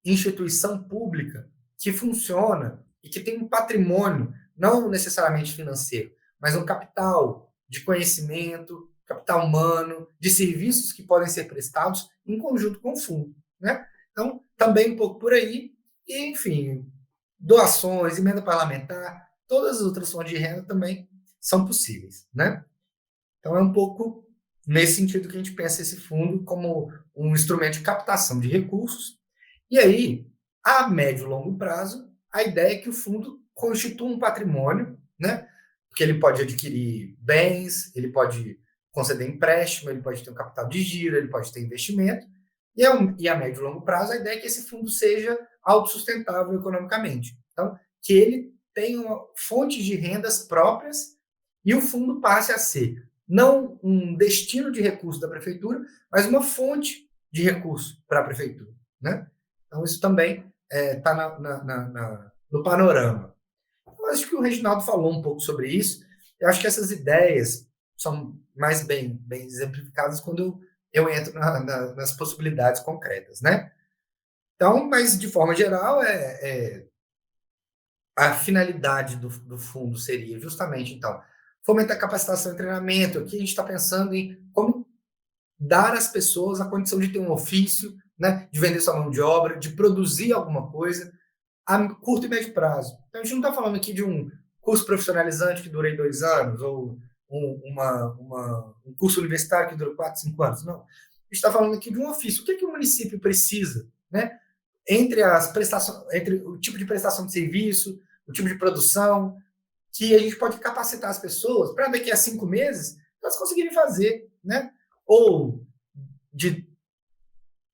instituição pública que funciona e que tem um patrimônio, não necessariamente financeiro, mas um capital de conhecimento, capital humano, de serviços que podem ser prestados em conjunto com o fundo, né? Então, também um pouco por aí, e, enfim, doações, emenda parlamentar, todas as outras fontes de renda também são possíveis, né? Então, é um pouco nesse sentido que a gente pensa esse fundo como um instrumento de captação de recursos. E aí, a médio e longo prazo, a ideia é que o fundo constitua um patrimônio, né? Porque ele pode adquirir bens, ele pode conceder empréstimo, ele pode ter um capital de giro, ele pode ter investimento. E a médio e longo prazo, a ideia é que esse fundo seja autossustentável economicamente. Então, que ele tenha fontes de rendas próprias e o fundo passe a ser não um destino de recursos da prefeitura, mas uma fonte de recursos para a prefeitura, né? Então, isso também está no panorama. Eu acho que o Reginaldo falou um pouco sobre isso. Eu acho que essas ideias são mais bem exemplificadas quando eu entro nas possibilidades concretas, né? Então, mas de forma geral, a finalidade do fundo seria justamente, então, fomentar capacitação e treinamento. Aqui a gente está pensando em como dar às pessoas a condição de ter um ofício, né, de vender sua mão de obra, de produzir alguma coisa a curto e médio prazo. Então, a gente não está falando aqui de um curso profissionalizante que dura 2 anos, ou um curso universitário que dura 4, 5 anos. Não. A gente está falando aqui de um ofício. O que o município precisa, né? Entre o tipo de prestação de serviço, o tipo de produção, que a gente pode capacitar as pessoas para daqui a 5 meses elas conseguirem fazer, né? Ou de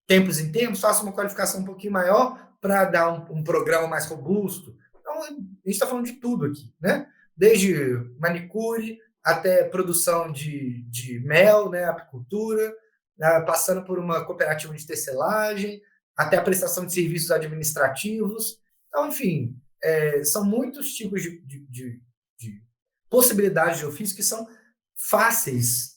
tempos em tempos, faça uma qualificação um pouquinho maior para dar um programa mais robusto. Então, a gente está falando de tudo aqui, né? Desde manicure até produção de mel, né? Apicultura, passando por uma cooperativa de tecelagem, até a prestação de serviços administrativos. Então, enfim, são muitos tipos de possibilidades de ofício que são fáceis,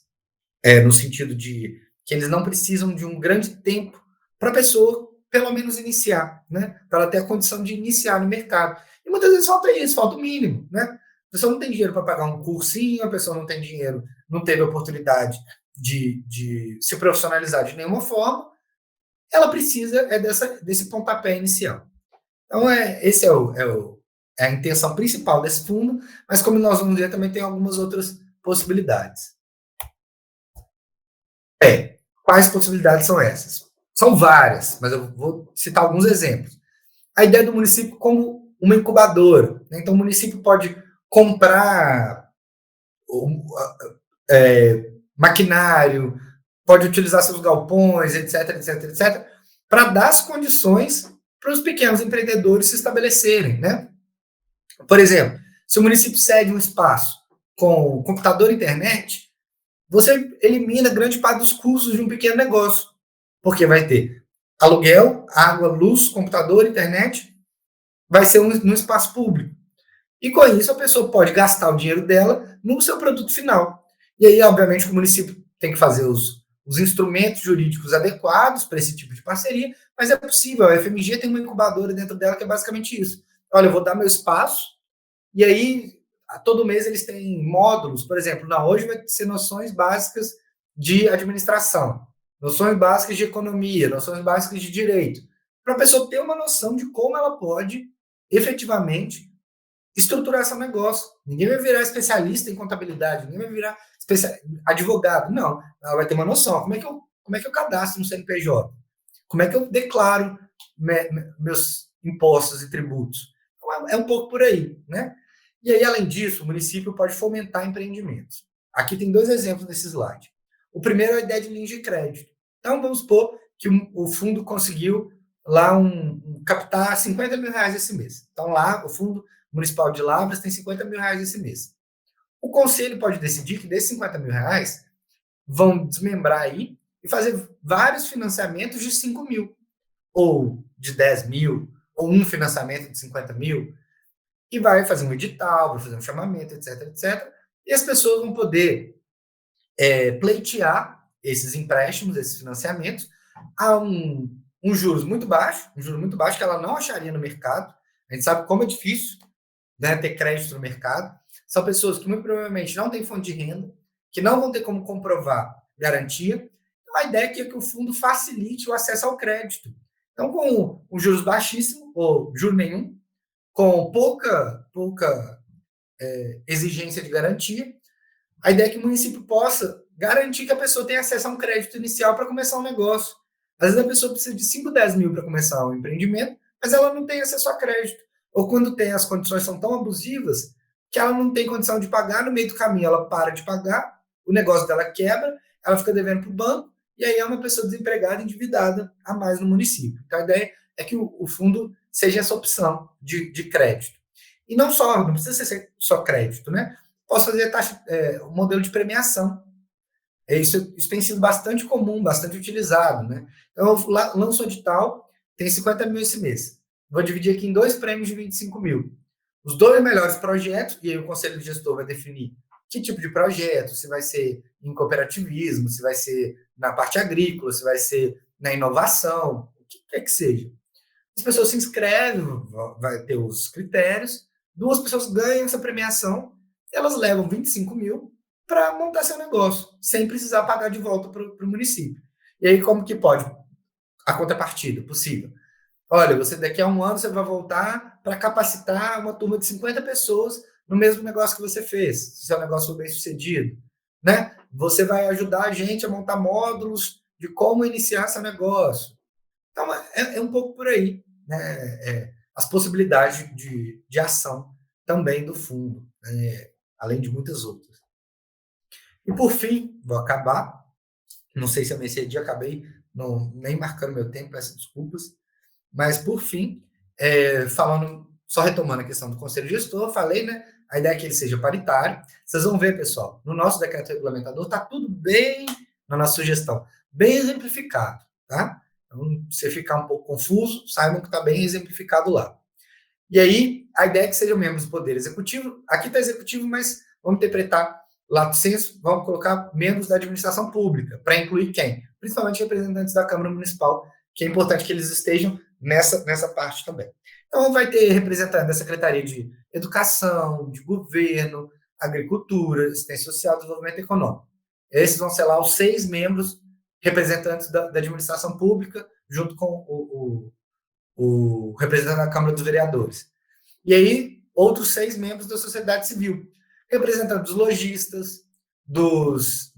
no sentido de que eles não precisam de um grande tempo para a pessoa, pelo menos, iniciar, né? Para ela ter a condição de iniciar no mercado. E muitas vezes falta isso, falta o mínimo, né? A pessoa não tem dinheiro para pagar um cursinho, a pessoa não tem dinheiro, não teve oportunidade de se profissionalizar de nenhuma forma, ela precisa desse pontapé inicial. Então, esse é a intenção principal desse fundo, mas como nós vamos ver, também tem algumas outras possibilidades. Quais possibilidades são essas? São várias, mas eu vou citar alguns exemplos. A ideia do município como uma incubadora, né? Então, o município pode comprar maquinário, pode utilizar seus galpões, etc, para dar as condições para os pequenos empreendedores se estabelecerem, né? Por exemplo, se o município cede um espaço com computador e internet, você elimina grande parte dos custos de um pequeno negócio, porque vai ter aluguel, água, luz, computador, internet, vai ser num espaço público. E com isso a pessoa pode gastar o dinheiro dela no seu produto final. E aí, obviamente, o município tem que fazer os instrumentos jurídicos adequados para esse tipo de parceria, mas é possível. A FMG tem uma incubadora dentro dela que é basicamente isso. Olha, eu vou dar meu espaço, e aí, todo mês eles têm módulos, por exemplo, hoje vai ser noções básicas de administração, noções básicas de economia, noções básicas de direito, para a pessoa ter uma noção de como ela pode, efetivamente, estruturar seu negócio. Ninguém vai virar especialista em contabilidade, ninguém vai virar advogado, não. Ela vai ter uma noção. Como é que eu cadastro no CNPJ? Como é que eu declaro meus impostos e tributos? Então, é um pouco por aí, né? E aí, além disso, o município pode fomentar empreendimentos. Aqui tem 2 exemplos nesse slide. O primeiro é a ideia de linha de crédito. Então, vamos supor que o fundo conseguiu lá captar R$50 mil esse mês. Então, lá, o Fundo Municipal de Lavras tem R$50 mil esse mês. O conselho pode decidir que desses 50 mil reais vão desmembrar aí e fazer vários financiamentos de 5 mil, ou de 10 mil, ou um financiamento de 50 mil, e vai fazer um edital, vai fazer um chamamento, etc, etc. E as pessoas vão poder pleitear esses empréstimos, esses financiamentos, a um juros muito baixo, que ela não acharia no mercado. A gente sabe como é difícil, né, ter crédito no mercado. São pessoas que muito provavelmente não têm fonte de renda, que não vão ter como comprovar garantia. Então, a ideia é que o fundo facilite o acesso ao crédito. Então, com um juros baixíssimo, ou juro nenhum, com pouca exigência de garantia, a ideia é que o município possa garantir que a pessoa tenha acesso a um crédito inicial para começar um negócio. Às vezes a pessoa precisa de 5, 10 mil para começar um empreendimento, mas ela não tem acesso a crédito. Ou quando tem, as condições são tão abusivas que ela não tem condição de pagar, no meio do caminho ela para de pagar, o negócio dela quebra, ela fica devendo para o banco, e aí é uma pessoa desempregada, endividada a mais no município. Então a ideia é que o fundo seja essa opção de crédito. E não precisa ser só crédito, né? Posso fazer um modelo de premiação. Isso tem sido bastante comum, bastante utilizado, né? Então, eu lanço o edital, tem 50 mil esse mês. Vou dividir aqui em 2 prêmios de 25 mil. Os 2 melhores projetos, e aí o conselho de gestor vai definir que tipo de projeto, se vai ser em cooperativismo, se vai ser na parte agrícola, se vai ser na inovação, o que quer que seja. As pessoas se inscrevem, vai ter os critérios, 2 pessoas ganham essa premiação, elas levam 25 mil para montar seu negócio, sem precisar pagar de volta para o município. E aí, como que pode? A contrapartida possível. Olha, você daqui a um ano você vai voltar para capacitar uma turma de 50 pessoas no mesmo negócio que você fez, se seu negócio for bem sucedido, né? Você vai ajudar a gente a montar módulos de como iniciar seu negócio. Então, é um pouco por aí, né? As possibilidades de ação também do fundo, né? Além de muitas outras. E, por fim, vou acabar, não sei se eu me excedi, acabei nem marcando meu tempo, peço desculpas, mas, por fim, só retomando a questão do conselho gestor, falei, né, a ideia é que ele seja paritário. Vocês vão ver, pessoal, no nosso decreto regulamentador está tudo bem, na nossa sugestão, bem exemplificado, tá? Então, se você ficar um pouco confuso, saibam que está bem exemplificado lá. E aí, a ideia é que sejam membros do Poder Executivo. Aqui está executivo, mas vamos interpretar lato sensu, vamos colocar membros da administração pública, para incluir quem? Principalmente representantes da Câmara Municipal, que é importante que eles estejam nessa parte também. Então, vai ter representante da Secretaria de Educação, de Governo, Agricultura, Assistência Social e Desenvolvimento Econômico. Esses vão ser lá os 6 membros representantes da administração pública, junto com o representante da Câmara dos Vereadores. E aí, outros 6 membros da sociedade civil, representando dos lojistas, dos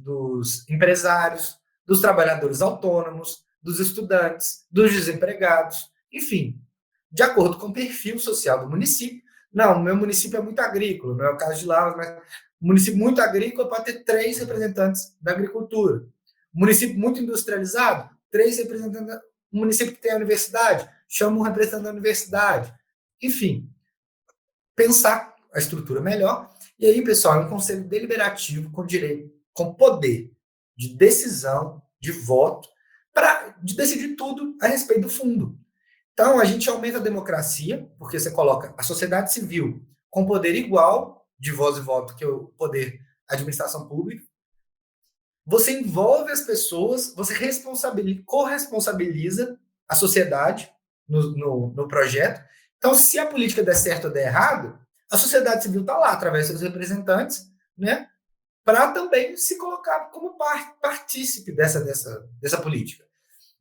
empresários, dos trabalhadores autônomos, dos estudantes, dos desempregados, enfim, de acordo com o perfil social do município. Não, o meu município é muito agrícola, não é o caso de Lavras, mas um município muito agrícola pode ter 3 representantes da agricultura. Um município muito industrializado, 3 representantes. Um município que tem a universidade, chama um representante da universidade. Enfim, pensar a estrutura melhor. E aí, pessoal, é um conselho deliberativo com direito, com poder de decisão, de voto, de decidir tudo a respeito do fundo. Então, a gente aumenta a democracia, porque você coloca a sociedade civil com poder igual de voz e voto que o poder da administração pública. Você envolve as pessoas, você corresponsabiliza a sociedade no projeto. Então, se a política der certo ou der errado, a sociedade civil está lá, através dos seus representantes, né, para também se colocar como partícipe dessa política.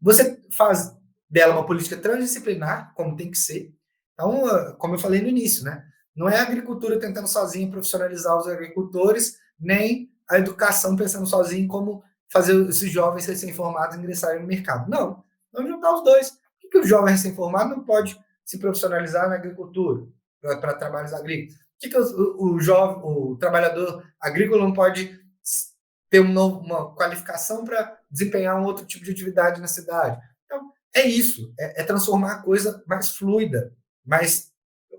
Você faz dela uma política transdisciplinar, como tem que ser. Então, como eu falei no início, né, não é a agricultura tentando sozinha profissionalizar os agricultores, nem a educação pensando sozinha em como fazer esses jovens recém-formados ingressarem no mercado. Não, vamos juntar os dois. Por que o jovem recém-formado não pode se profissionalizar na agricultura, para trabalhos agrícolas? Por que o trabalhador agrícola não pode ter uma qualificação para desempenhar um outro tipo de atividade na cidade? Então, é isso, é transformar a coisa mais fluida, mas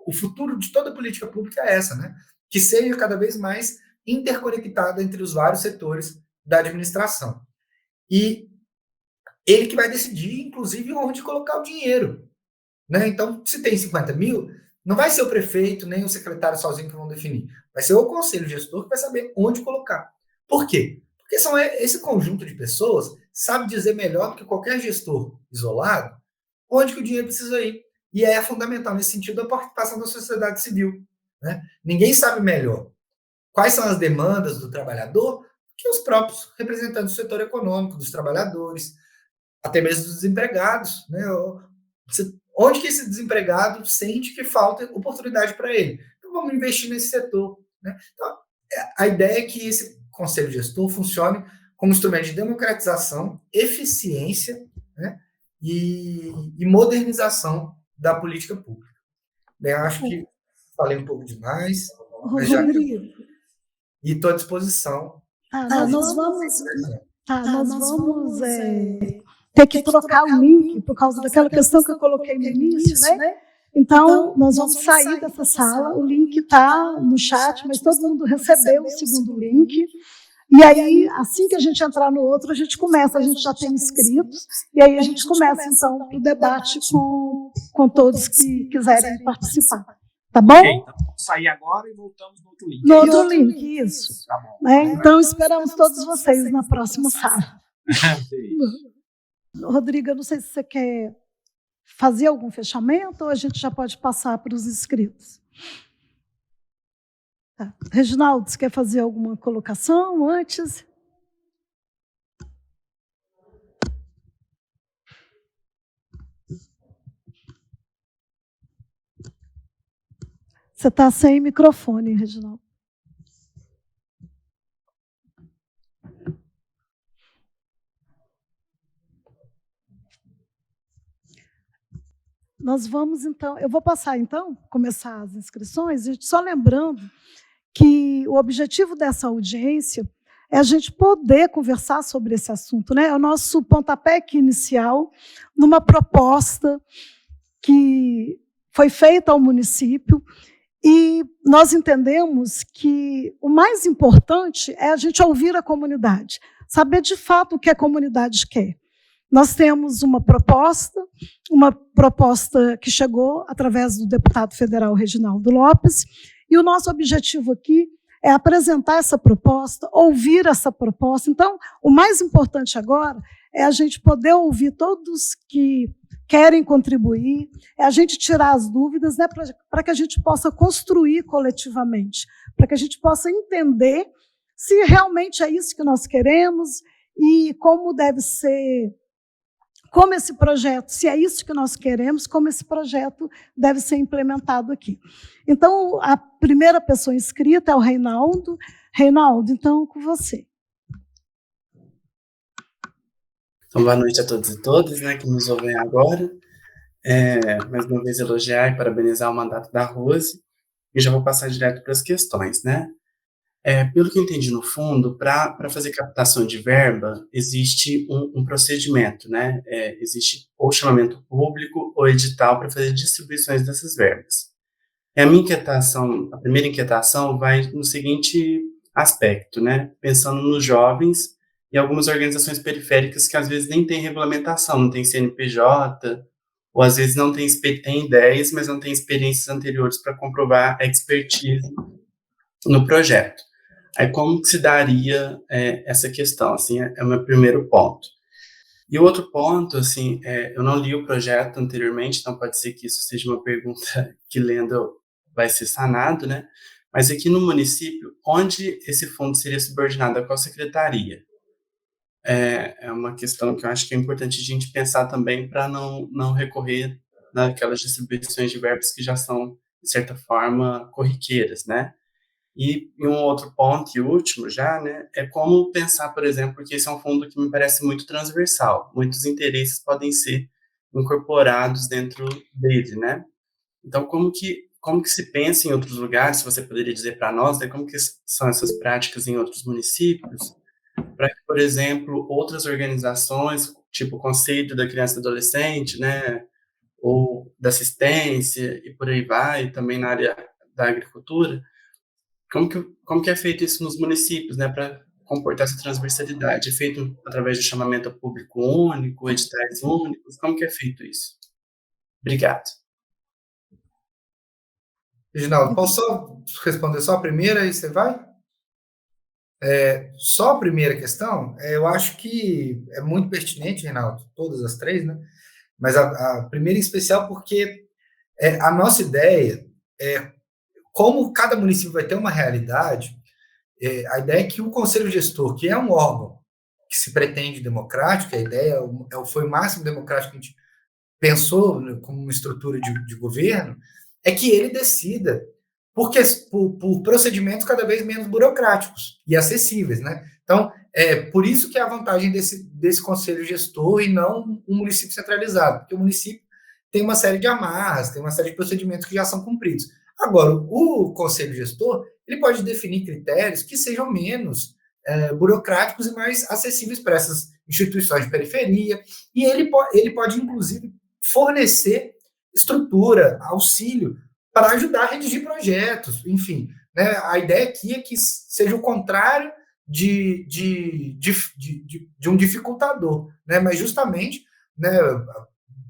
o futuro de toda política pública é essa, né? Que seja cada vez mais interconectada entre os vários setores da administração. E ele que vai decidir, inclusive, onde colocar o dinheiro. Né? Então, se tem 50 mil, não vai ser o prefeito nem o secretário sozinho que vão definir. Vai ser o conselho gestor que vai saber onde colocar. Por quê? Porque esse conjunto de pessoas sabe dizer melhor do que qualquer gestor isolado onde que o dinheiro precisa ir. E é fundamental nesse sentido a participação da sociedade civil. Né? Ninguém sabe melhor quais são as demandas do trabalhador que os próprios representantes do setor econômico, dos trabalhadores, até mesmo dos desempregados. Né? Onde que esse desempregado sente que falta oportunidade para ele? Então, vamos investir nesse setor. Né? Então, a ideia é que esse conselho gestor funcione como instrumento de democratização, eficiência, né? e modernização da política pública. Bem, acho que falei um pouco demais, mas já e estou à disposição. Nós vamos ter que trocar o link por causa daquela questão que eu coloquei no início, né? Então, nós vamos sair dessa sala, o link está no chat, mas todo mundo recebeu o segundo link. E aí, assim que a gente entrar no outro, a gente já tem inscritos, e aí a gente começa, então, o debate com todos que quiserem participar. Tá bom? Ok, então vamos sair agora e voltamos no outro link. No outro link, isso. Tá bom. Então, esperamos todos vocês na próxima sala. Rodrigo, eu não sei se você quer fazer algum fechamento ou a gente já pode passar para os inscritos. Tá. Reginaldo, você quer fazer alguma colocação antes? Você está sem microfone, Reginaldo. Nós vamos, então, eu vou passar, então, começar as inscrições, só lembrando que o objetivo dessa audiência é a gente poder conversar sobre esse assunto, né? É o nosso pontapé aqui inicial numa proposta que foi feita ao município e nós entendemos que o mais importante é a gente ouvir a comunidade, saber de fato o que a comunidade quer. Nós temos uma proposta que chegou através do deputado federal Reginaldo Lopes, e o nosso objetivo aqui é apresentar essa proposta, ouvir essa proposta. Então, o mais importante agora é a gente poder ouvir todos que querem contribuir, é a gente tirar as dúvidas, né, para que a gente possa construir coletivamente, para que a gente possa entender se realmente é isso que nós queremos e como deve ser, como esse projeto, se é isso que nós queremos, como esse projeto deve ser implementado aqui. Então, a primeira pessoa inscrita é o Reinaldo. Reinaldo, então, com você. Então, boa noite a todos e todas, né, que nos ouvem agora. Mais uma vez, elogiar e parabenizar o mandato da Rose. E já vou passar direto para as questões, né? Pelo que eu entendi, no fundo, para fazer captação de verba, existe um procedimento, né? Existe ou chamamento público ou edital para fazer distribuições dessas verbas. A primeira inquietação vai no seguinte aspecto, né? Pensando nos jovens e algumas organizações periféricas que às vezes nem têm regulamentação, não tem CNPJ, ou às vezes não tem ideias, mas não tem experiências anteriores para comprovar a expertise no projeto. Aí, como que se daria essa questão? Assim, é o meu primeiro ponto. E o outro ponto, assim, eu não li o projeto anteriormente, então pode ser que isso seja uma pergunta que lendo vai ser sanado, né? Mas aqui no município, onde esse fundo seria subordinado a qual secretaria? É uma questão que eu acho que é importante a gente pensar também para não recorrer naquelas distribuições de verbas que já são, de certa forma, corriqueiras, né? E um outro ponto, e último já, né, é como pensar, por exemplo, que esse é um fundo que me parece muito transversal, muitos interesses podem ser incorporados dentro dele, né? Então, como que se pensa em outros lugares, se você poderia dizer para nós, né, como que são essas práticas em outros municípios, para que, por exemplo, outras organizações, tipo o Conselho da Criança e Adolescente, né, ou da assistência, e por aí vai, também na área da agricultura, Como que é feito isso nos municípios, né, para comportar essa transversalidade? É feito através de chamamento público único, editais únicos? Como que é feito isso? Obrigado. Reginaldo, posso só responder só a primeira e você vai? Só a primeira questão, eu acho que é muito pertinente, Reinaldo, todas as três, né? Mas a primeira em especial porque a nossa ideia é, como cada município vai ter uma realidade, a ideia é que o Conselho Gestor, que é um órgão que se pretende democrático, a ideia foi o máximo democrático que a gente pensou, né, como uma estrutura de governo, é que ele decida por procedimentos cada vez menos burocráticos e acessíveis, né? Então, por isso que é a vantagem desse conselho gestor e não um município centralizado, porque o município tem uma série de amarras, tem uma série de procedimentos que já são cumpridos. Agora, o conselho gestor, ele pode definir critérios que sejam menos burocráticos e mais acessíveis para essas instituições de periferia, e ele pode inclusive, fornecer estrutura, auxílio, para ajudar a redigir projetos, enfim. Né? A ideia aqui é que seja o contrário de um dificultador, né? Mas justamente, né,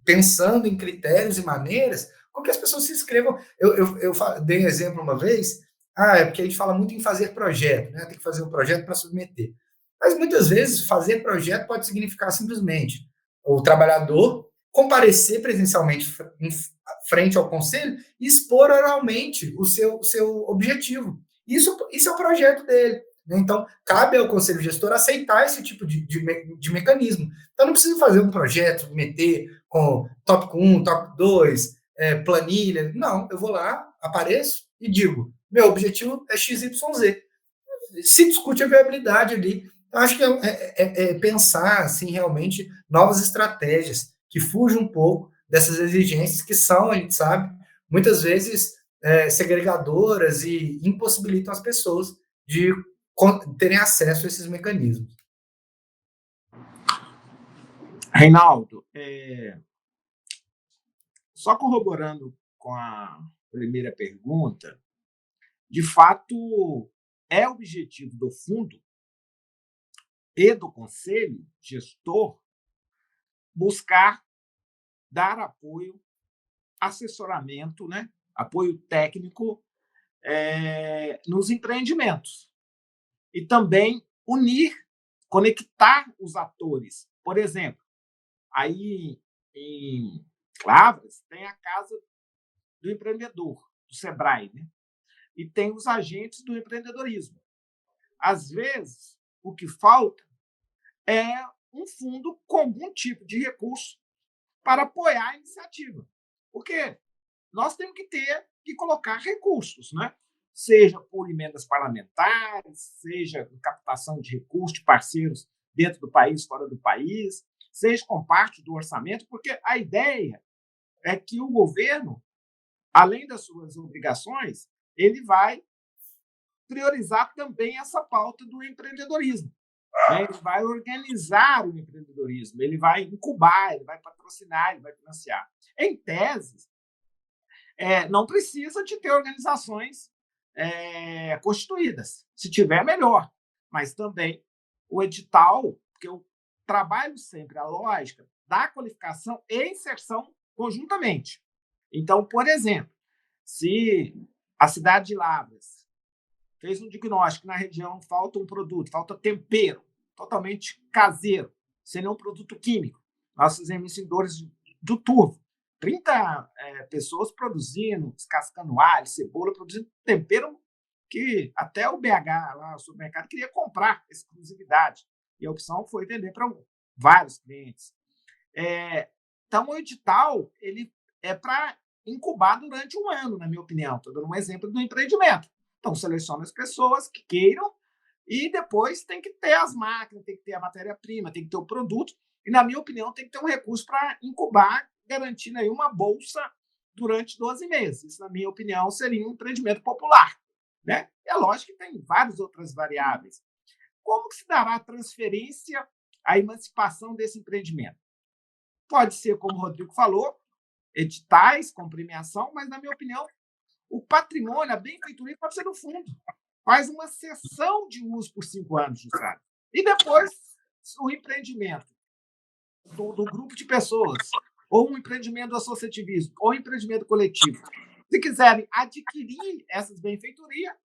pensando em critérios e maneiras com que as pessoas se inscrevam. Eu dei um exemplo uma vez, é porque a gente fala muito em fazer projeto, né? Tem que fazer um projeto para submeter. Mas muitas vezes fazer projeto pode significar simplesmente o trabalhador comparecer presencialmente em frente ao conselho e expor oralmente o seu objetivo. Isso é o projeto dele. Né? Então, cabe ao conselho gestor aceitar esse tipo de mecanismo. Então, não precisa fazer um projeto, submeter com tópico 1, tópico 2, planilha. Não, eu vou lá, apareço e digo, meu objetivo é XYZ. Se discute a viabilidade ali. Eu acho que é pensar assim, realmente novas estratégias que fujam um pouco dessas exigências que são, a gente sabe, muitas vezes segregadoras e impossibilitam as pessoas de terem acesso a esses mecanismos. Reinaldo, só corroborando com a primeira pergunta, de fato, é objetivo do fundo e do conselho gestor buscar dar apoio, assessoramento, né, apoio técnico nos empreendimentos e também unir, conectar os atores. Por exemplo, aí em Lavras tem a Casa do Empreendedor, do Sebrae, né? E tem os agentes do empreendedorismo. Às vezes, o que falta é um fundo com algum tipo de recurso para apoiar a iniciativa. Porque nós temos que colocar recursos, né? Seja por emendas parlamentares, seja captação de recursos de parceiros dentro do país, fora do país, seja com parte do orçamento, porque a ideia é que o governo, além das suas obrigações, ele vai priorizar também essa pauta do empreendedorismo. Né? Ele vai organizar o empreendedorismo, ele vai incubar, ele vai patrocinar, ele vai financiar. Em tese, não precisa de ter organizações constituídas. Se tiver, melhor. Mas também o edital, porque eu trabalho sempre a lógica da qualificação e inserção conjuntamente. Então, por exemplo, se a cidade de Lavras fez um diagnóstico que na região falta um produto, falta tempero, totalmente caseiro, sem nenhum produto químico. Nós fizemos isso em Dores do Turvo. 30 pessoas produzindo, descascando alho, cebola, produzindo tempero que até o BH, lá, o supermercado, queria comprar exclusividade. E a opção foi vender para vários clientes. Então, o edital ele é para incubar durante um ano, na minha opinião. Estou dando um exemplo do empreendimento. Então, seleciona as pessoas que queiram e depois tem que ter as máquinas, tem que ter a matéria-prima, tem que ter o produto. E, na minha opinião, tem que ter um recurso para incubar, garantindo aí uma bolsa durante 12 meses. Isso, na minha opinião, seria um empreendimento popular. Né? É lógico que tem várias outras variáveis. Como que se dará a transferência, a emancipação desse empreendimento? Pode ser, como o Rodrigo falou, editais com premiação, mas, na minha opinião, o patrimônio, a benfeitoria pode ser do fundo. faz uma cessão de uso por 5 anos, sabe? E depois o empreendimento do grupo de pessoas, ou um empreendimento do associativismo, ou um empreendimento coletivo, se quiserem adquirir essas benfeitorias,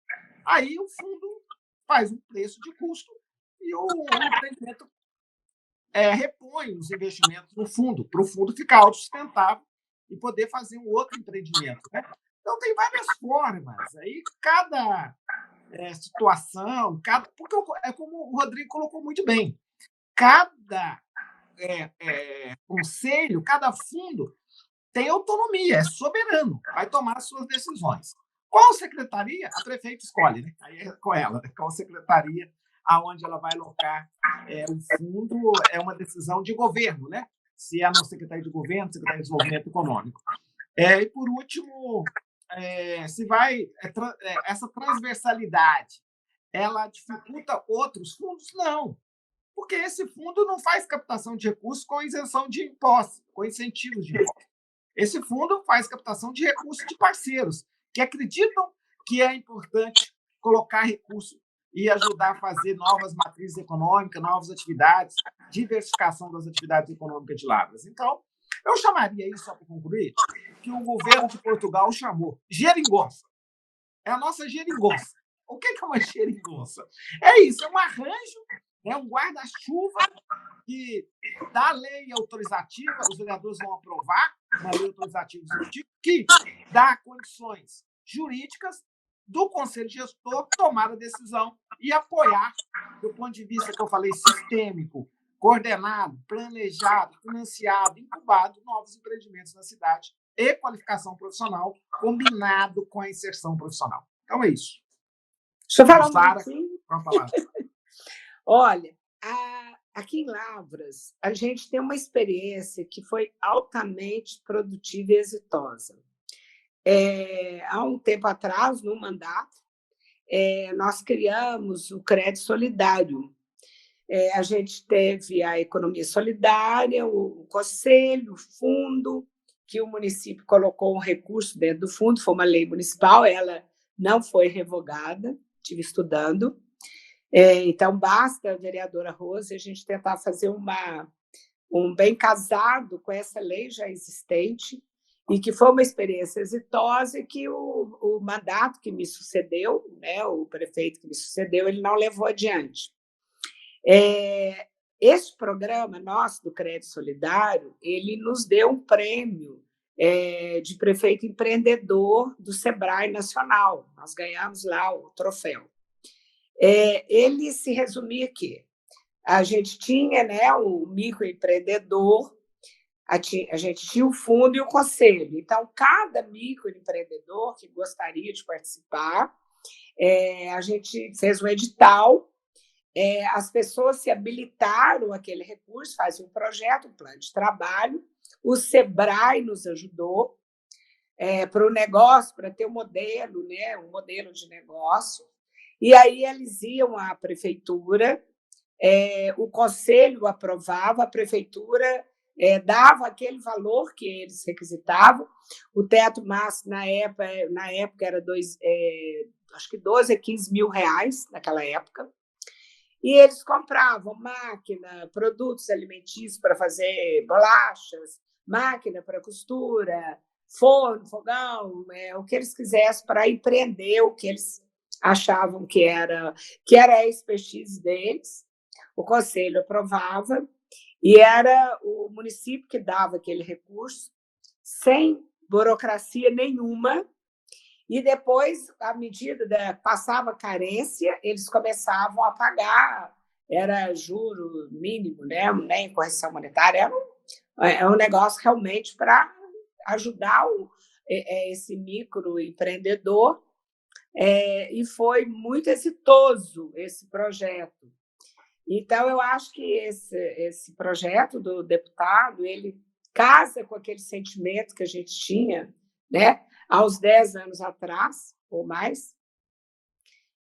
aí o fundo faz um preço de custo e o empreendimento repõe os investimentos no fundo, para o fundo ficar autossustentável e poder fazer um outro empreendimento. Né? Então, tem várias formas. Aí, cada situação, porque é como o Rodrigo colocou muito bem, cada conselho, cada fundo tem autonomia, é soberano, vai tomar as suas decisões. Qual secretaria? A prefeita escolhe, né? Aí é com ela, né? Qual secretaria aonde ela vai alocar o fundo é uma decisão de governo, né? Se é na Secretaria de Governo, Secretaria de Desenvolvimento Econômico. E, por último, se vai essa transversalidade, ela dificulta outros fundos? Não, porque esse fundo não faz captação de recursos com isenção de impostos, com incentivos de impostos. Esse fundo faz captação de recursos de parceiros que acreditam que é importante colocar recurso e ajudar a fazer novas matrizes econômicas, novas atividades, diversificação das atividades econômicas de Lavras. Então, eu chamaria isso, só para concluir, que o governo de Portugal chamou geringonça. É a nossa geringonça. O que é uma geringonça? É isso, é um arranjo, um guarda-chuva que dá lei autorizativa, os vereadores vão aprovar uma lei autorizativa que dá condições jurídicas do Conselho Gestor tomar a decisão e apoiar, do ponto de vista que eu falei, sistêmico, coordenado, planejado, financiado, incubado, novos empreendimentos na cidade e qualificação profissional combinado com a inserção profissional. Então, é isso. Deixa eu falar Sara, um pouquinho. pode falar. Olha, aqui em Lavras, a gente tem uma experiência que foi altamente produtiva e exitosa. Há um tempo atrás, no mandato, nós criamos o Crédito Solidário. A gente teve a economia solidária, o conselho, o fundo, que o município colocou um recurso dentro do fundo, foi uma lei municipal, ela não foi revogada, estive estudando. Então, basta, vereadora Rose, a gente tentar fazer um bem casado com essa lei já existente, e que foi uma experiência exitosa e que o mandato que me sucedeu, né, o prefeito que me sucedeu, ele não levou adiante. Esse programa nosso do Crédito Solidário, ele nos deu um prêmio de prefeito empreendedor do Sebrae Nacional. Nós ganhamos lá o troféu. Ele se resumia que a gente tinha, né, o microempreendedor, a gente tinha o fundo e o conselho. Então, cada microempreendedor que gostaria de participar, a gente fez um edital, as pessoas se habilitaram àquele recurso, fazem um projeto, um plano de trabalho, o Sebrae nos ajudou para o negócio, para ter um modelo, né, um modelo de negócio, e aí eles iam à prefeitura, o conselho aprovava, a prefeitura dava aquele valor que eles requisitavam, o teto máximo na época era acho que 12 a 15 mil reais naquela época, e eles compravam máquina, produtos alimentícios para fazer bolachas, máquina para costura, forno, fogão, o que eles quisessem para empreender o que eles achavam que era a expertise deles. O conselho aprovava, e era o município que dava aquele recurso, sem burocracia nenhuma, e depois, à medida passava carência, eles começavam a pagar, era juro mínimo, né? Nem correção monetária, era um negócio realmente para ajudar esse microempreendedor, e foi muito exitoso esse projeto. Então, eu acho que esse projeto do deputado, ele casa com aquele sentimento que a gente tinha, né, aos 10 anos atrás, ou mais,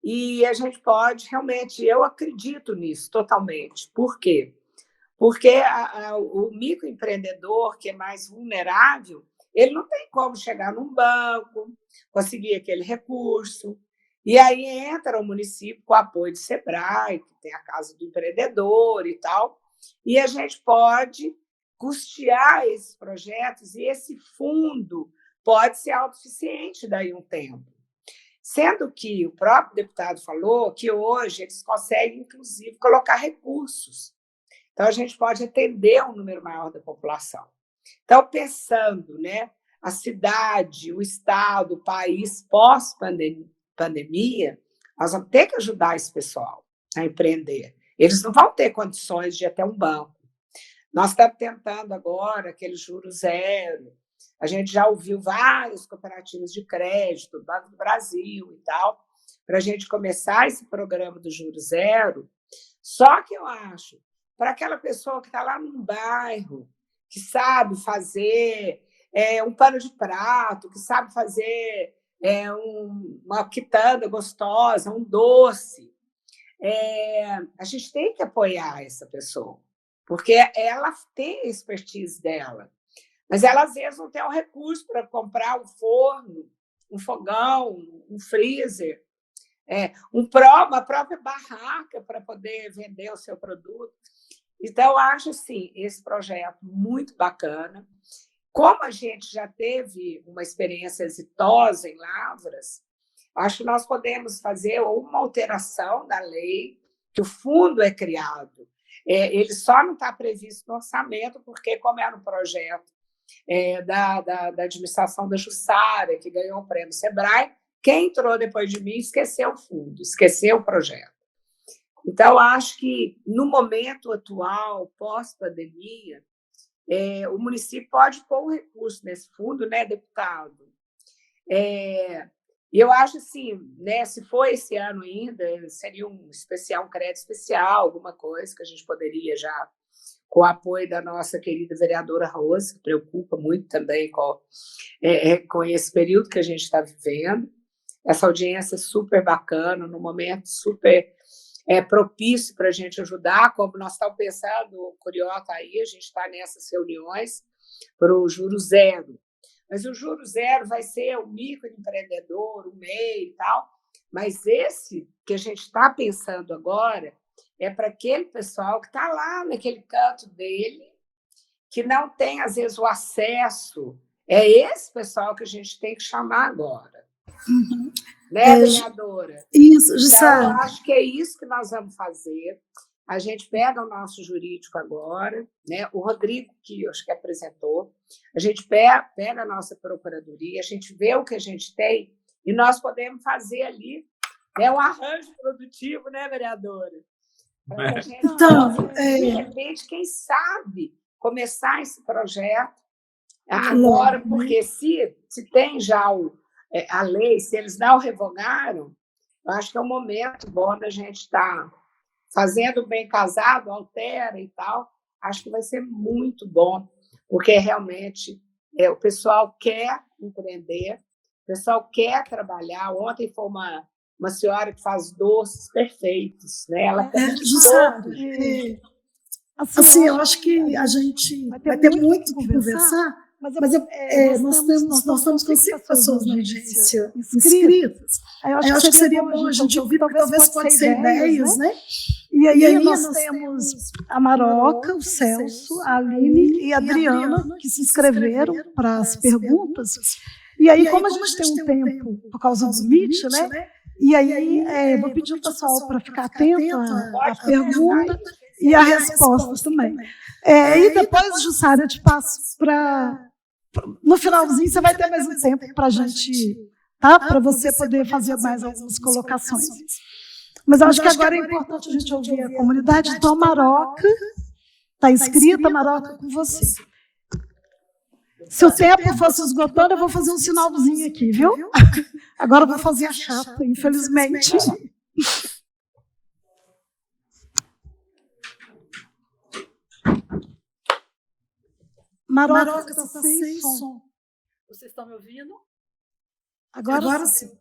e a gente pode, realmente, eu acredito nisso totalmente. Por quê? Porque o microempreendedor, que é mais vulnerável, ele não tem como chegar num banco, conseguir aquele recurso. E aí entra o município com o apoio do SEBRAE, que tem a Casa do Empreendedor e tal, e a gente pode custear esses projetos, e esse fundo pode ser autossuficiente daí um tempo. Sendo que o próprio deputado falou que hoje eles conseguem, inclusive, colocar recursos. Então, a gente pode atender um número maior da população. Então, pensando, né, a cidade, o estado, o país pós-pandemia, nós vamos ter que ajudar esse pessoal a empreender. Eles não vão ter condições de ir até um banco. Nós estamos tentando agora aquele juro zero. A gente já ouviu várias cooperativas de crédito, Banco do Brasil e tal, para a gente começar esse programa do juro zero. Só que eu acho, para aquela pessoa que está lá num bairro, que sabe fazer um pano de prato, que sabe fazer uma quitanda gostosa, um doce, a gente tem que apoiar essa pessoa, porque ela tem a expertise dela, mas ela, às vezes, não tem o recurso para comprar um forno, um fogão, um freezer, uma própria barraca para poder vender o seu produto. Então, eu acho assim, esse projeto muito bacana. Como a gente já teve uma experiência exitosa em Lavras, acho que nós podemos fazer uma alteração da lei, que o fundo é criado. Ele só não está previsto no orçamento, porque, como era um projeto da administração da Jussara, que ganhou o prêmio SEBRAE, quem entrou depois de mim esqueceu o fundo, esqueceu o projeto. Então, acho que, no momento atual, pós-pandemia, o município pode pôr um recurso nesse fundo, né, deputado? Eu acho assim, né, se for esse ano ainda, seria um crédito especial, alguma coisa que a gente poderia já, com o apoio da nossa querida vereadora Rose, que preocupa muito também com esse período que a gente está vivendo. Essa audiência é super bacana, num momento super propício para a gente ajudar, como nós estamos pensando, o Curió está aí, a gente está nessas reuniões para o juro zero. Mas o juro zero vai ser o microempreendedor, o MEI e tal, mas esse que a gente está pensando agora é para aquele pessoal que está lá naquele canto dele, que não tem, às vezes, o acesso. É esse pessoal que a gente tem que chamar agora. Uhum. Né, vereadora? Isso, Jussara. Então, eu acho que é isso que nós vamos fazer. A gente pega o nosso jurídico agora, né? O Rodrigo, que eu acho que apresentou, a gente pega a nossa procuradoria, a gente vê o que a gente tem e nós podemos fazer ali um arranjo produtivo, né, vereadora? Para que a gente de repente, quem sabe, começar esse projeto agora, porque se tem já a lei, se eles não revogaram, eu acho que é um momento bom da gente estar fazendo bem casado, altera e tal. Acho que vai ser muito bom, porque realmente o pessoal quer empreender, o pessoal quer trabalhar. Ontem foi uma senhora que faz doces perfeitos, né? Ela assim, eu acho que a gente vai ter muito o que conversar. Mas nós estamos com 5 pessoas na audiência inscritas. Eu acho que seria bom a gente ouvir, porque talvez pode ser ideias, né? E aí nós temos a Maroca, o Celso, a Aline e a Adriana, que se inscreveram para as perguntas. E aí, como a gente tem um tempo por causa do Meet, né? E aí, vou pedir ao pessoal para ficar atento à pergunta e à resposta também. E depois, Jussara, eu te passo para... No finalzinho, você vai ter mais um tempo para a gente, tá? Para você poder fazer mais algumas colocações. Mas eu acho que agora é importante a gente ouvir a comunidade. Então, a Maroca está inscrita, Maroca, com você. Se o tempo fosse esgotando, eu vou fazer um sinalzinho aqui, viu? Agora eu vou fazer a chata, infelizmente. Maroca está sem som. Vocês estão me ouvindo? Agora sim.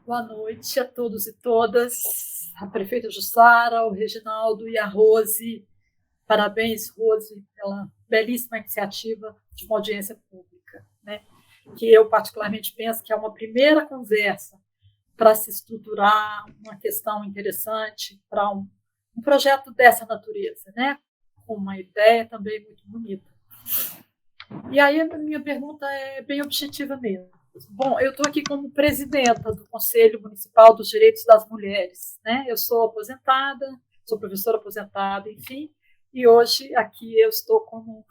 Boa noite a todos e todas. A prefeita Jussara, o Reginaldo e a Rose. Parabéns, Rose, pela belíssima iniciativa de uma audiência pública, né? que eu particularmente penso que é uma primeira conversa para se estruturar uma questão interessante para um projeto dessa natureza, né? Com uma ideia também muito bonita. E aí a minha pergunta é bem objetiva mesmo. Bom, eu estou aqui como presidenta do Conselho Municipal dos Direitos das Mulheres, né? Eu sou aposentada, sou professora aposentada, enfim, e hoje aqui eu estou como